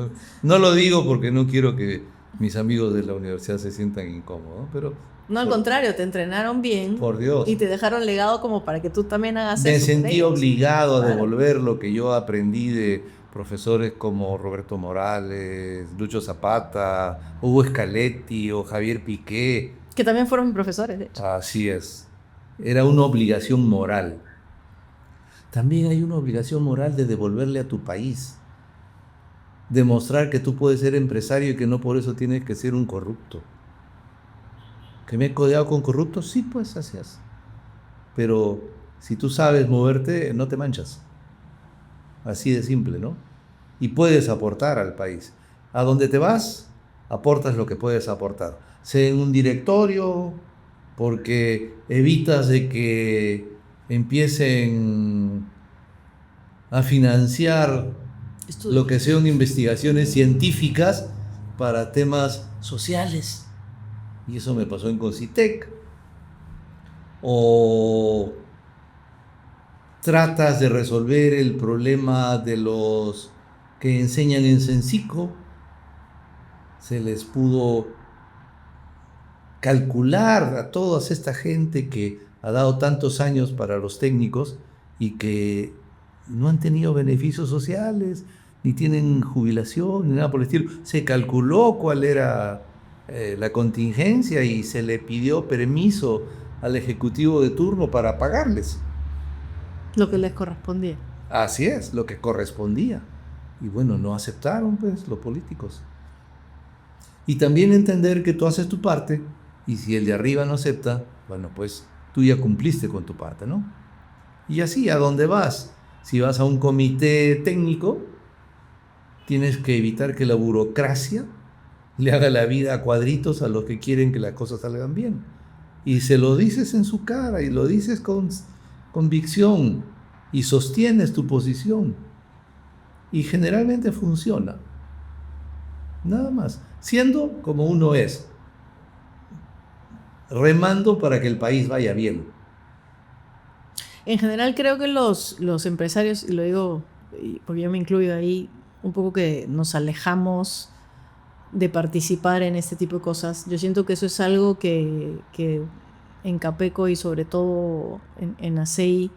No lo digo porque no quiero que mis amigos de la universidad se sientan incómodos, pero... No, al contrario, te entrenaron bien. Por Dios. Y te dejaron legado como para que tú también hagas Me eso. Me sentí obligado a Claro. devolver lo que yo aprendí de profesores como Roberto Morales, Lucho Zapata, Hugo Scaletti o Javier Piqué. Que también fueron mis profesores, de hecho. Así es. Era una obligación moral. también hay una obligación moral de devolverle a tu país. Demostrar que tú puedes ser empresario y que no por eso tienes que ser un corrupto. ¿Que me he codeado con corruptos? Sí, pues así es. Pero si tú sabes moverte, no te manchas. Así de simple, ¿no? Y puedes aportar al país. A donde te vas, aportas lo que puedes aportar. Sea en un directorio, porque evitas de que empiecen a financiar lo que sean investigaciones científicas para temas sociales. Y eso me pasó en Concitec. O tratas de resolver el problema de los que enseñan en Censico. Se les pudo calcular a toda esta gente que ha dado tantos años para los técnicos y que no han tenido beneficios sociales, ni tienen jubilación, ni nada por el estilo. Se calculó cuál era la contingencia y se le pidió permiso al ejecutivo de turno para pagarles. Lo que les correspondía. Así es, lo que correspondía. Y bueno, no aceptaron, pues, los políticos. Y también entender que tú haces tu parte, y si el de arriba no acepta, bueno, pues tú ya cumpliste con tu parte, ¿no? Y así, ¿a dónde vas? Si vas a un comité técnico, tienes que evitar que la burocracia le haga la vida a cuadritos a los que quieren que las cosas salgan bien. Y se lo dices en su cara, y lo dices con convicción, y sostienes tu posición. Y generalmente funciona. Nada más. Siendo como uno es. Remando para que el país vaya bien. En general creo que los empresarios, y lo digo porque yo me incluyo ahí, un poco que nos alejamos de participar en este tipo de cosas. Yo siento que eso es algo que en Capeco y sobre todo en ACEI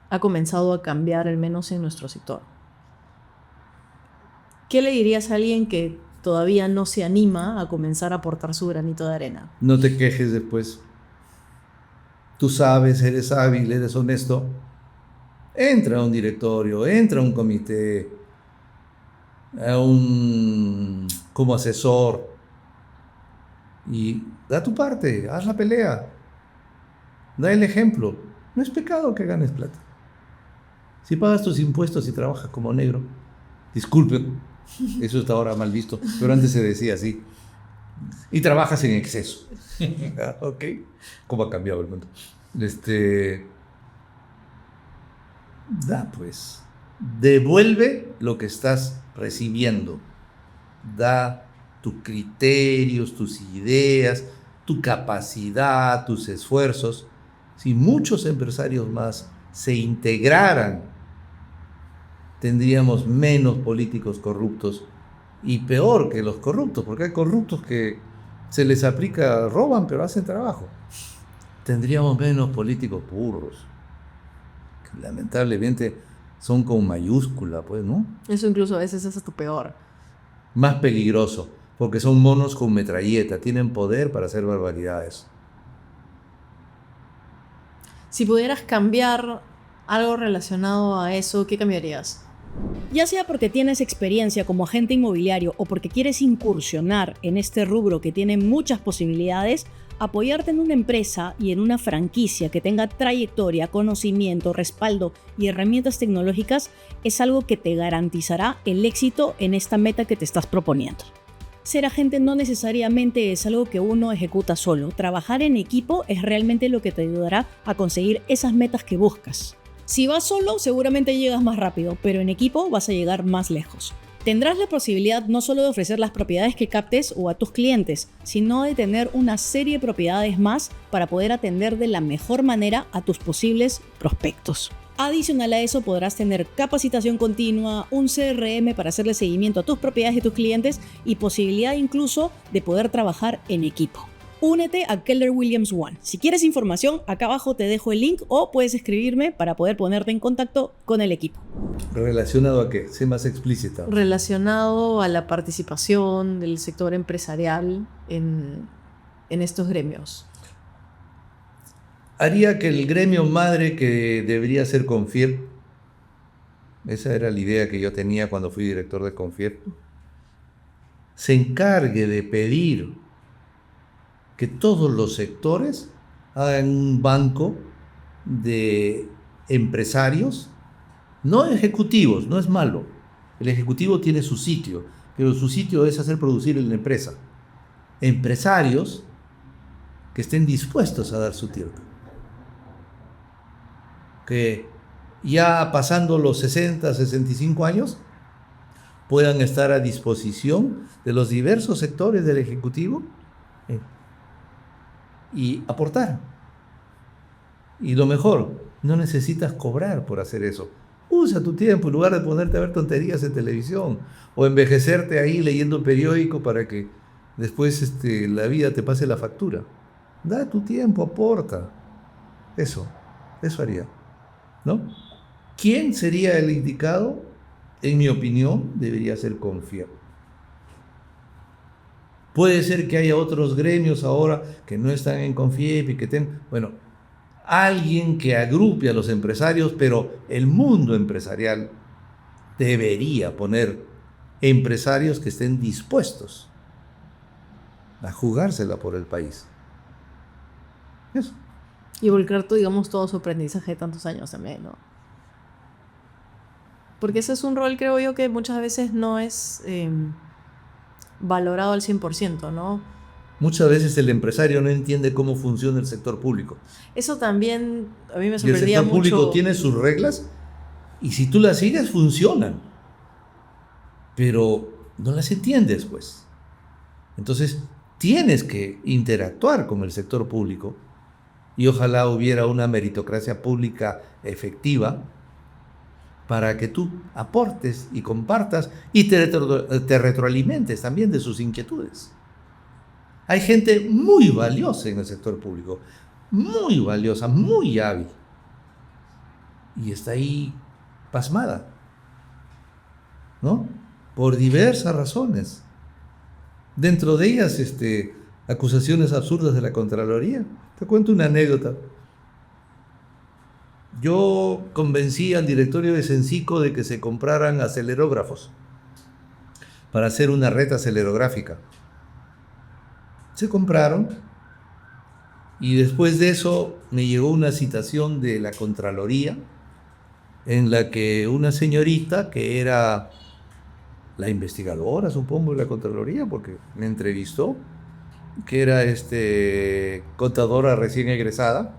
ha comenzado a cambiar, al menos en nuestro sector. ¿Qué le dirías a alguien que todavía no se anima a comenzar a aportar su granito de arena? No te quejes después. Tú sabes, eres hábil, eres honesto. Entra a un directorio, entra a un comité, como asesor, y da tu parte, haz la pelea, da el ejemplo. No es pecado que ganes plata. Si pagas tus impuestos y trabajas como negro, disculpen, eso está ahora mal visto, pero antes se decía así, y trabajas en exceso. ¿Ok? ¿Cómo ha cambiado el mundo? Da pues, devuelve lo que estás recibiendo. Da tus criterios, tus ideas, tu capacidad, tus esfuerzos. Si muchos empresarios más se integraran, tendríamos menos políticos corruptos y peor que los corruptos, porque hay corruptos que se les aplica, roban, pero hacen trabajo. Tendríamos menos políticos puros, que lamentablemente son con mayúscula, pues, ¿no? Eso incluso a veces es hasta peor. Más peligroso, porque son monos con metralleta, tienen poder para hacer barbaridades. Si pudieras cambiar algo relacionado a eso, ¿qué cambiarías? Ya sea porque tienes experiencia como agente inmobiliario o porque quieres incursionar en este rubro que tiene muchas posibilidades, apoyarte en una empresa y en una franquicia que tenga trayectoria, conocimiento, respaldo y herramientas tecnológicas es algo que te garantizará el éxito en esta meta que te estás proponiendo. Ser agente no necesariamente es algo que uno ejecuta solo. Trabajar en equipo es realmente lo que te ayudará a conseguir esas metas que buscas. Si vas solo, seguramente llegas más rápido, pero en equipo vas a llegar más lejos. Tendrás la posibilidad no solo de ofrecer las propiedades que captes o a tus clientes, sino de tener una serie de propiedades más para poder atender de la mejor manera a tus posibles prospectos. Adicional a eso, podrás tener capacitación continua, un CRM para hacerle seguimiento a tus propiedades y tus clientes y posibilidad incluso de poder trabajar en equipo. Únete a Keller Williams One. Si quieres información, acá abajo te dejo el link o puedes escribirme para poder ponerte en contacto con el equipo. ¿Relacionado a qué? Sé más explícita. Relacionado a la participación del sector empresarial en estos gremios. Haría que el gremio madre, que debería ser Confiep, esa era la idea que yo tenía cuando fui director de Confiep, se encargue de pedir que todos los sectores hagan un banco de empresarios, no ejecutivos, no es malo. El ejecutivo tiene su sitio, pero su sitio es hacer producir en la empresa. Empresarios que estén dispuestos a dar su tiempo. Que ya pasando los 60, 65 años, puedan estar a disposición de los diversos sectores del Ejecutivo y aportar. Y lo mejor, no necesitas cobrar por hacer eso. Usa tu tiempo en lugar de ponerte a ver tonterías en televisión o envejecerte ahí leyendo un periódico para que después la vida te pase la factura. Da tu tiempo, aporta. Eso haría, ¿no? ¿Quién sería el indicado? En mi opinión, debería ser Confiep. Puede ser que haya otros gremios ahora que no están en Confiep y que tengan... Bueno, alguien que agrupe a los empresarios, pero el mundo empresarial debería poner empresarios que estén dispuestos a jugársela por el país. Eso. Y volcar, digamos, todo su aprendizaje de tantos años también, ¿no? Porque ese es un rol, creo yo, que muchas veces no es valorado al 100%, ¿no? Muchas veces el empresario no entiende cómo funciona el sector público. Eso también a mí me Y el sorprendía sector mucho. público tiene sus reglas y si tú las sigues funcionan, pero no las entiendes, pues. Entonces tienes que interactuar con el sector público y ojalá hubiera una meritocracia pública efectiva para que tú aportes y compartas y te retroalimentes también de sus inquietudes. Hay gente muy valiosa en el sector público, muy valiosa, muy hábil, y está ahí pasmada, ¿no? Por diversas razones. Dentro de ellas, acusaciones absurdas de la Contraloría. Te cuento una anécdota. Yo convencí al directorio de Sensico de que se compraran acelerógrafos para hacer una red acelerográfica. Se compraron y después de eso me llegó una citación de la Contraloría en la que una señorita que era la investigadora, supongo, de la Contraloría, porque me entrevistó, que era contadora recién egresada,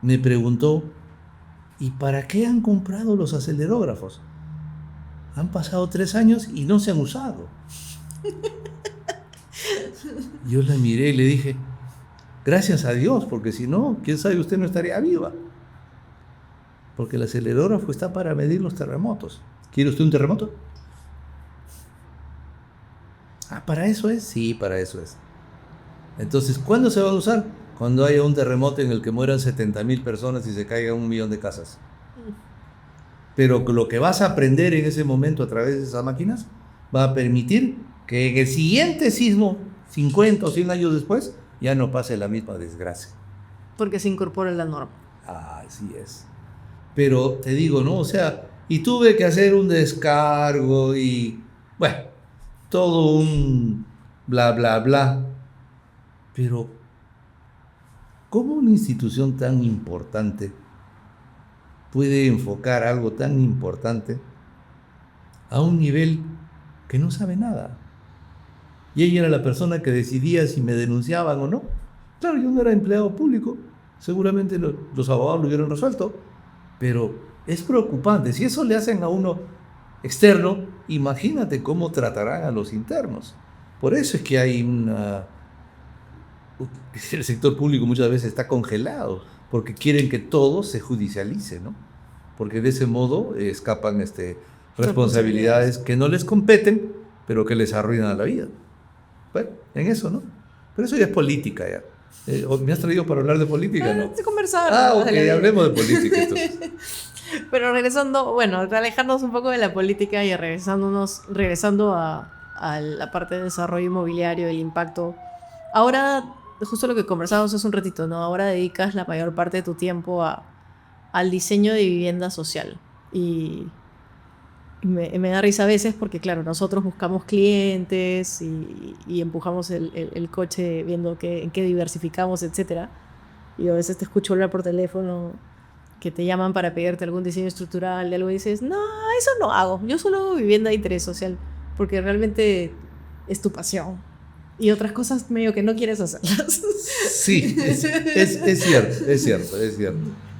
me preguntó: ¿y para qué han comprado los acelerógrafos? Han pasado 3 años y no se han usado. Yo la miré y le dije: gracias a Dios, porque si no, quién sabe, usted no estaría viva. Porque el acelerógrafo está para medir los terremotos. ¿Quiere usted un terremoto? Ah, ¿para eso es? Sí, para eso es. Entonces, ¿cuándo se va a usar? Cuando haya un terremoto en el que mueran 70,000 personas y se caigan 1 millón de casas. Pero lo que vas a aprender en ese momento a través de esas máquinas va a permitir que en el siguiente sismo, 50 o 100 años después, ya no pase la misma desgracia. Porque se incorpora la norma. Ah, así es. Pero te digo, ¿no? O sea, y tuve que hacer un descargo y, bueno, todo un bla, bla, bla. Pero, ¿cómo una institución tan importante puede enfocar algo tan importante a un nivel que no sabe nada? Y ella era la persona que decidía si me denunciaban o no. Claro, yo no era empleado público, seguramente los abogados lo hubieran resuelto, pero es preocupante. Si eso le hacen a uno externo, imagínate cómo tratarán a los internos. Por eso es que hay el sector público muchas veces está congelado, porque quieren que todo se judicialice, ¿no? Porque de ese modo escapan responsabilidades que no les competen, pero que les arruinan la vida. Bueno, en eso, ¿no? Pero eso ya es política, ya. ¿Me has traído para hablar de política, no? De conversar. Ah, ok, hablemos de política entonces. Pero regresando, bueno, alejándonos un poco de la política y regresando a la parte de desarrollo inmobiliario, el impacto. Ahora, justo lo que conversábamos hace un ratito, ¿no? Ahora dedicas la mayor parte de tu tiempo al diseño de vivienda social. Y Me da risa a veces porque, claro, nosotros buscamos clientes y empujamos el coche viendo en qué diversificamos, etc. Y a veces te escucho hablar por teléfono que te llaman para pedirte algún diseño estructural de algo y dices, no, eso no hago. Yo solo hago vivienda de interés social porque realmente es tu pasión. Y otras cosas medio que no quieres hacerlas. Sí, es cierto.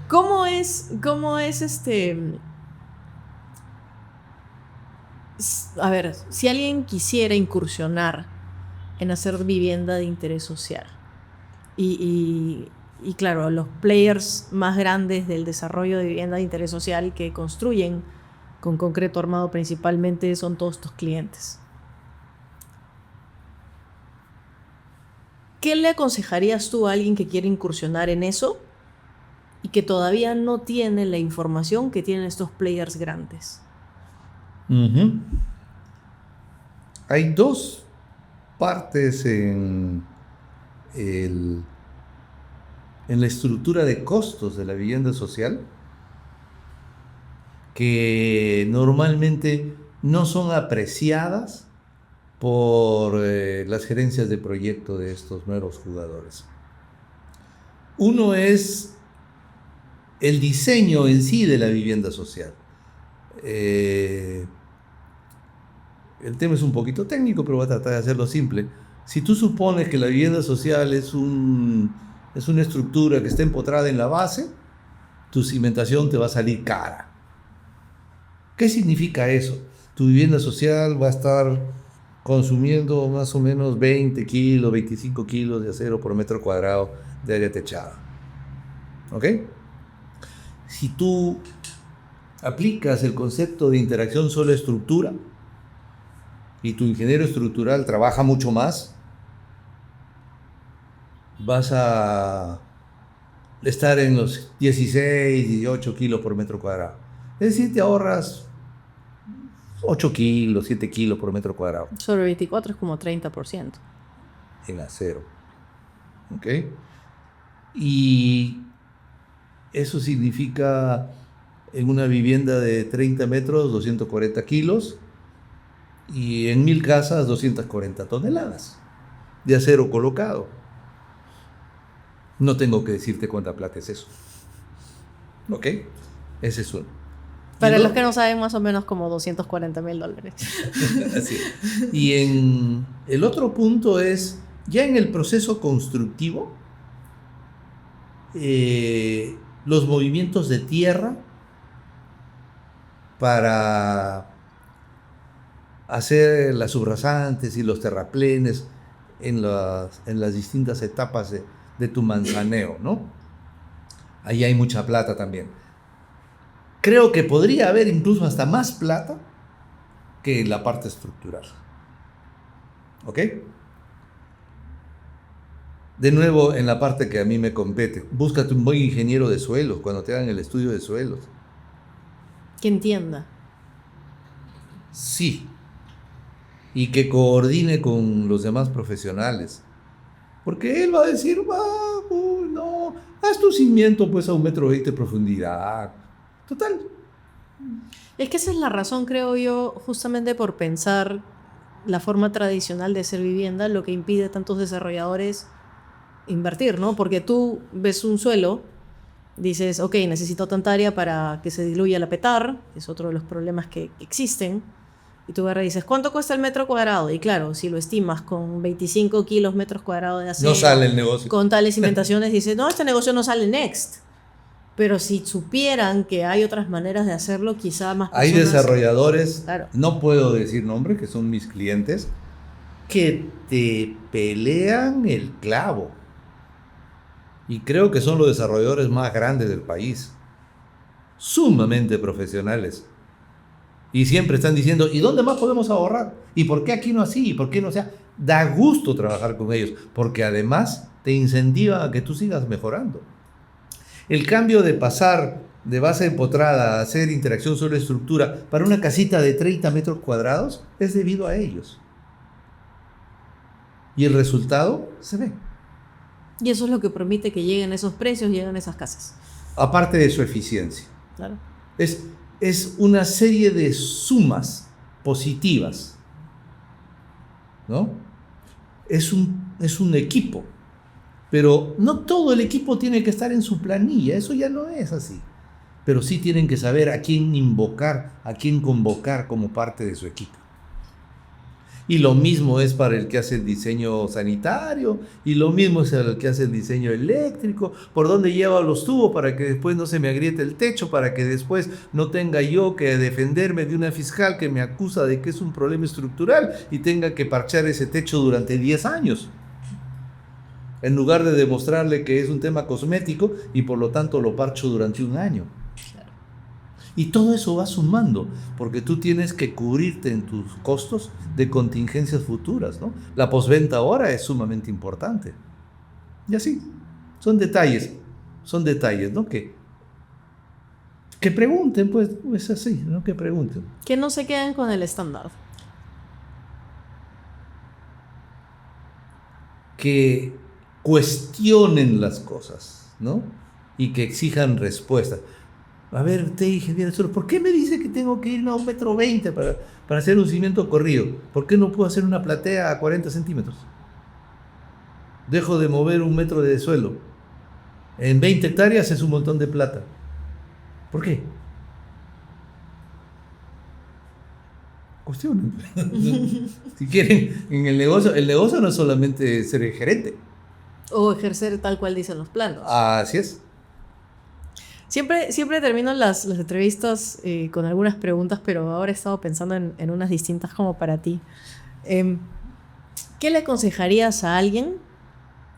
¿Cómo es a ver, si alguien quisiera incursionar en hacer vivienda de interés social y claro, los players más grandes del desarrollo de vivienda de interés social que construyen con concreto armado principalmente son todos tus clientes, ¿qué le aconsejarías tú a alguien que quiere incursionar en eso y que todavía no tiene la información que tienen estos players grandes? Uh-huh. Hay dos partes en la estructura de costos de la vivienda social que normalmente no son apreciadas por las gerencias de proyecto de estos nuevos jugadores. Uno es el diseño en sí de la vivienda social. El tema es un poquito técnico, pero voy a tratar de hacerlo simple. Si tú supones que la vivienda social es una estructura que está empotrada en la base, tu cimentación te va a salir cara. ¿Qué significa eso? Tu vivienda social va a estar consumiendo más o menos 20 kilos, 25 kilos de acero por metro cuadrado de área techada. ¿Ok? Si tú aplicas el concepto de interacción solo-estructura y tu ingeniero estructural trabaja mucho más, vas a estar en los 16, 18 kilos por metro cuadrado. Es decir, te ahorras 8 kilos, 7 kilos por metro cuadrado. Sobre 24 es como 30%. En acero. ¿Ok? Y eso significa en una vivienda de 30 metros, 240 kilos, y en 1000 casas, 240 toneladas de acero colocado. No tengo que decirte cuánta plata es eso. ¿Ok? Ese es uno. Para los que no saben, más o menos como $240,000. Así es. Y en el otro punto es, ya en el proceso constructivo, los movimientos de tierra para hacer las subrasantes y los terraplenes en las distintas etapas de tu manzaneo, ¿no? Ahí hay mucha plata también. Creo que podría haber incluso hasta más plata que en la parte estructural. ¿Ok? De nuevo, en la parte que a mí me compete, búscate un buen ingeniero de suelos cuando te hagan el estudio de suelos. Que entienda. Sí. Y que coordine con los demás profesionales. Porque él va a decir, no, haz tu cimiento pues a 1,20 metros de profundidad. Total. Es que esa es la razón, creo yo, justamente por pensar la forma tradicional de hacer vivienda, lo que impide a tantos desarrolladores invertir, ¿no? Porque tú ves un suelo, dices, ok, necesito tanta área para que se diluya la petar, que es otro de los problemas que existen, y tú agarras y dices, ¿cuánto cuesta el metro cuadrado? Y claro, si lo estimas con 25 kilos metros cuadrados de acero, no sale el negocio. Con tales cimentaciones, dices, no, este negocio no sale next. Pero si supieran que hay otras maneras de hacerlo, quizá más personas... Hay desarrolladores, claro, no puedo decir nombre, que son mis clientes, que te pelean el clavo. Y creo que son los desarrolladores más grandes del país. Sumamente profesionales. Y siempre están diciendo, ¿y dónde más podemos ahorrar? ¿Y por qué aquí no así? ¿Y por qué no sea? Da gusto trabajar con ellos, porque además te incentiva a que tú sigas mejorando. El cambio de pasar de base empotrada a hacer interacción sobre estructura para una casita de 30 metros cuadrados es debido a ellos. Y el resultado se ve. y eso es lo que permite que lleguen esos precios, lleguen esas casas. Aparte de su eficiencia. Claro. Es una serie de sumas positivas, ¿no? Es un equipo, pero no todo el equipo tiene que estar en su planilla, eso ya no es así. Pero sí tienen que saber a quién invocar, a quién convocar como parte de su equipo. Y lo mismo es para el que hace el diseño sanitario, y lo mismo es para el que hace el diseño eléctrico, por dónde lleva los tubos para que después no se me agriete el techo, para que después no tenga yo que defenderme de una fiscal que me acusa de que es un problema estructural y tenga que parchar ese techo durante 10 años. En lugar de demostrarle que es un tema cosmético y por lo tanto lo parcho durante 1 año. Y todo eso va sumando, porque tú tienes que cubrirte en tus costos de contingencias futuras, ¿no? La postventa ahora es sumamente importante. Y así, son detalles, ¿no? Que pregunten, pues, es así, ¿no? Que pregunten. Que no se queden con el estándar. Que cuestionen las cosas, ¿no? Y que exijan respuestas. A ver, usted, ingeniero, ¿por qué me dice que tengo que ir a 1,20 m para hacer un cimiento corrido? ¿Por qué no puedo hacer una platea a 40 centímetros? Dejo de mover 1 metro de suelo. En 20 hectáreas es un montón de plata. ¿Por qué? Cuestionen. Si quieren, en el negocio no es solamente ser el gerente. O ejercer tal cual dicen los planos. Así es. Siempre termino las entrevistas con algunas preguntas, pero ahora he estado pensando en unas distintas como para ti. ¿Qué le aconsejarías a alguien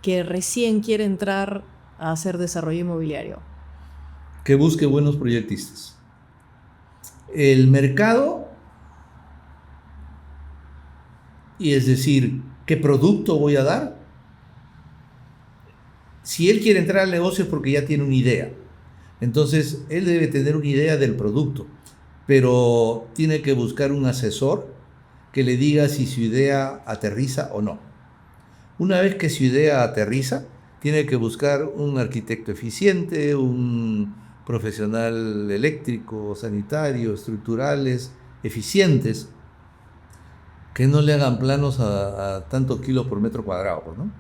que recién quiere entrar a hacer desarrollo inmobiliario? Que busque buenos proyectistas. El mercado, y es decir, ¿qué producto voy a dar? Si él quiere entrar al negocio es porque ya tiene una idea. Entonces, él debe tener una idea del producto, pero tiene que buscar un asesor que le diga si su idea aterriza o no. Una vez que su idea aterriza, tiene que buscar un arquitecto eficiente, un profesional eléctrico, sanitario, estructurales, eficientes, que no le hagan planos a tantos kilos por metro cuadrado, ¿no?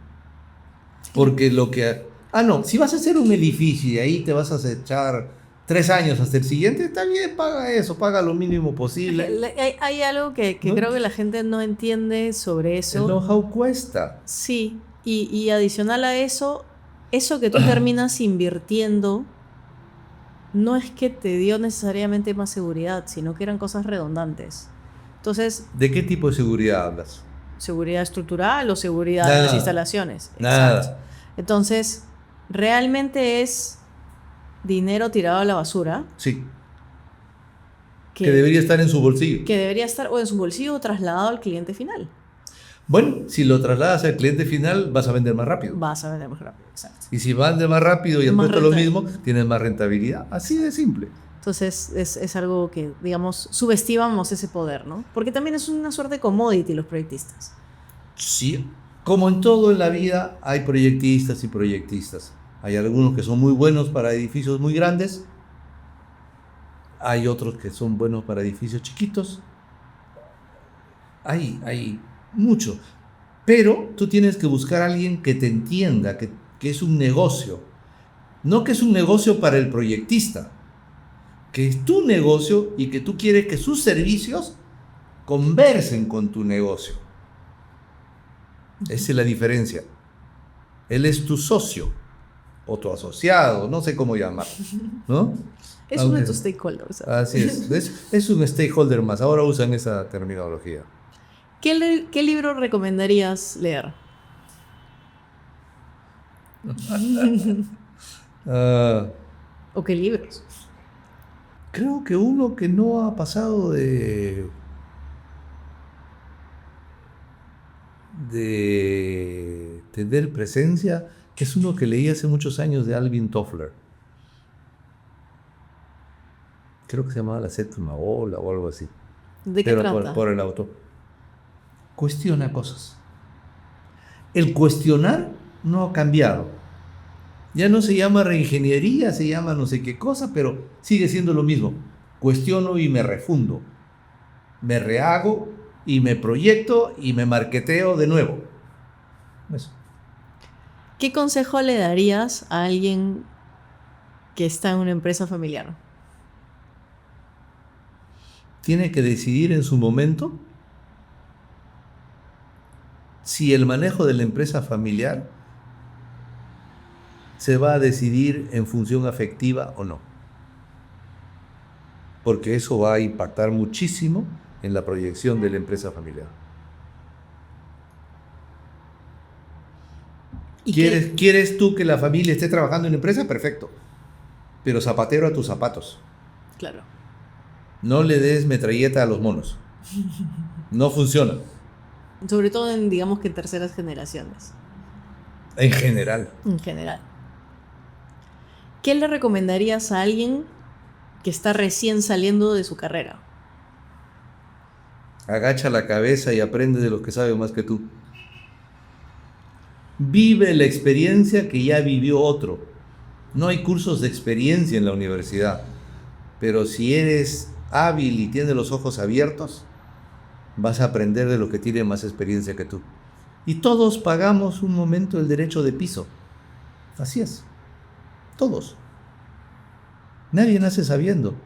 Porque lo que... no, si vas a hacer un edificio y ahí te vas a echar 3 años hasta el siguiente, está bien, paga eso, paga lo mínimo posible. Hay algo que ¿no? creo que la gente no entiende sobre eso. El know-how cuesta. Sí, y adicional a eso que tú terminas invirtiendo no es que te dio necesariamente más seguridad, sino que eran cosas redundantes. Entonces, ¿De qué tipo de seguridad hablas? seguridad estructural o seguridad de las instalaciones. Nada. Exacto. Entonces, realmente es dinero tirado a la basura. Sí. Que debería estar en su bolsillo. Que debería estar o en su bolsillo o trasladado al cliente final. Bueno, si lo trasladas al cliente final, vas a vender más rápido. Vas a vender más rápido, exacto. Y si vende más rápido y el Más costo es lo rentable. mismo, tienes más rentabilidad. Así de simple. Entonces es algo que, digamos, subestimamos ese poder, ¿no? Porque también es una suerte de commodity los proyectistas. Sí. Como en todo en la vida, hay proyectistas y proyectistas. Hay algunos que son muy buenos para edificios muy grandes. Hay otros que son buenos para edificios chiquitos. Hay mucho. Pero tú tienes que buscar a alguien que te entienda, que es un negocio. No que es un negocio para el proyectista. Que es tu negocio y que tú quieres que sus servicios conversen con tu negocio. Esa es la diferencia. Él es tu socio o tu asociado, no sé cómo llamarlo, ¿no? Es uno de tus stakeholders. Así es un stakeholder más. Ahora usan esa terminología. ¿Qué libro recomendarías leer? ¿O qué libros? Creo que uno que no ha pasado de tener presencia es uno que leí hace muchos años de Alvin Toffler. Creo que se llamaba La Séptima Ola o algo así. ¿De qué Pero trata? por el autor. Cuestiona cosas. El cuestionar no ha cambiado. Ya no se llama reingeniería, se llama no sé qué cosa, pero sigue siendo lo mismo. Cuestiono y me refundo. Me rehago y me proyecto y me marketeo de nuevo. Eso. ¿Qué consejo le darías a alguien que está en una empresa familiar? Tiene que decidir en su momento si el manejo de la empresa familiar se va a decidir en función afectiva o no. Porque eso va a impactar muchísimo en la proyección de la empresa familiar. ¿Quieres tú que la familia esté trabajando en la empresa? Perfecto. Pero zapatero a tus zapatos. Claro. No le des metralleta a los monos. No funciona. Sobre todo en, digamos que terceras generaciones. En general. En general. ¿Qué le recomendarías a alguien que está recién saliendo de su carrera? Agacha la cabeza y aprende de los que saben más que tú. Vive la experiencia que ya vivió otro. No hay cursos de experiencia en la universidad. Pero si eres hábil y tienes los ojos abiertos, vas a aprender de lo que tiene más experiencia que tú. Y todos pagamos un momento el derecho de piso. Así es. Todos. Nadie nace sabiendo.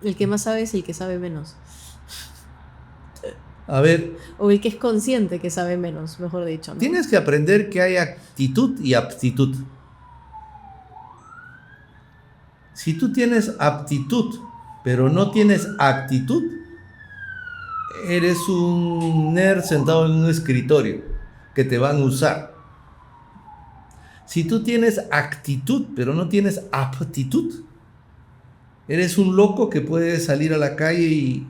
El que más sabe es el que sabe menos. A ver, O el que es consciente que sabe menos, mejor dicho, ¿no? tienes que aprender que hay actitud y aptitud. Si tú tienes aptitud, pero no tienes actitud, eres un nerd sentado en un escritorio que te van a usar. Si tú tienes actitud, pero no tienes aptitud, eres un loco que puede salir a la calle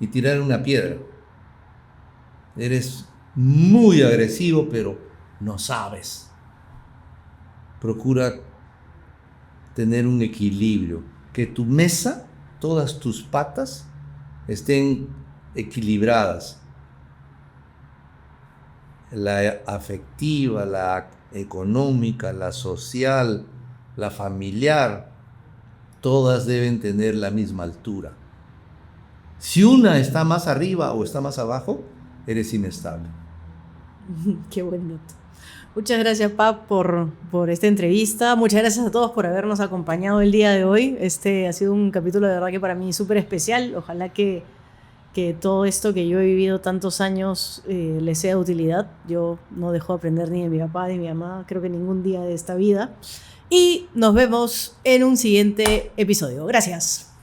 y tirar una piedra. Eres muy agresivo, pero no sabes. Procura tener un equilibrio, que tu mesa, todas tus patas estén equilibradas. La afectiva, la económica, la social, la familiar, todas deben tener la misma altura. Si una está más arriba o está más abajo, eres inestable. Qué buen dato. Muchas gracias, Pap, por esta entrevista. Muchas gracias a todos por habernos acompañado el día de hoy. Este ha sido un capítulo de verdad que para mí súper especial. Ojalá que todo esto que yo he vivido tantos años les sea de utilidad. Yo no dejo de aprender ni de mi papá ni de mi mamá, creo que ningún día de esta vida. Y nos vemos en un siguiente episodio. Gracias.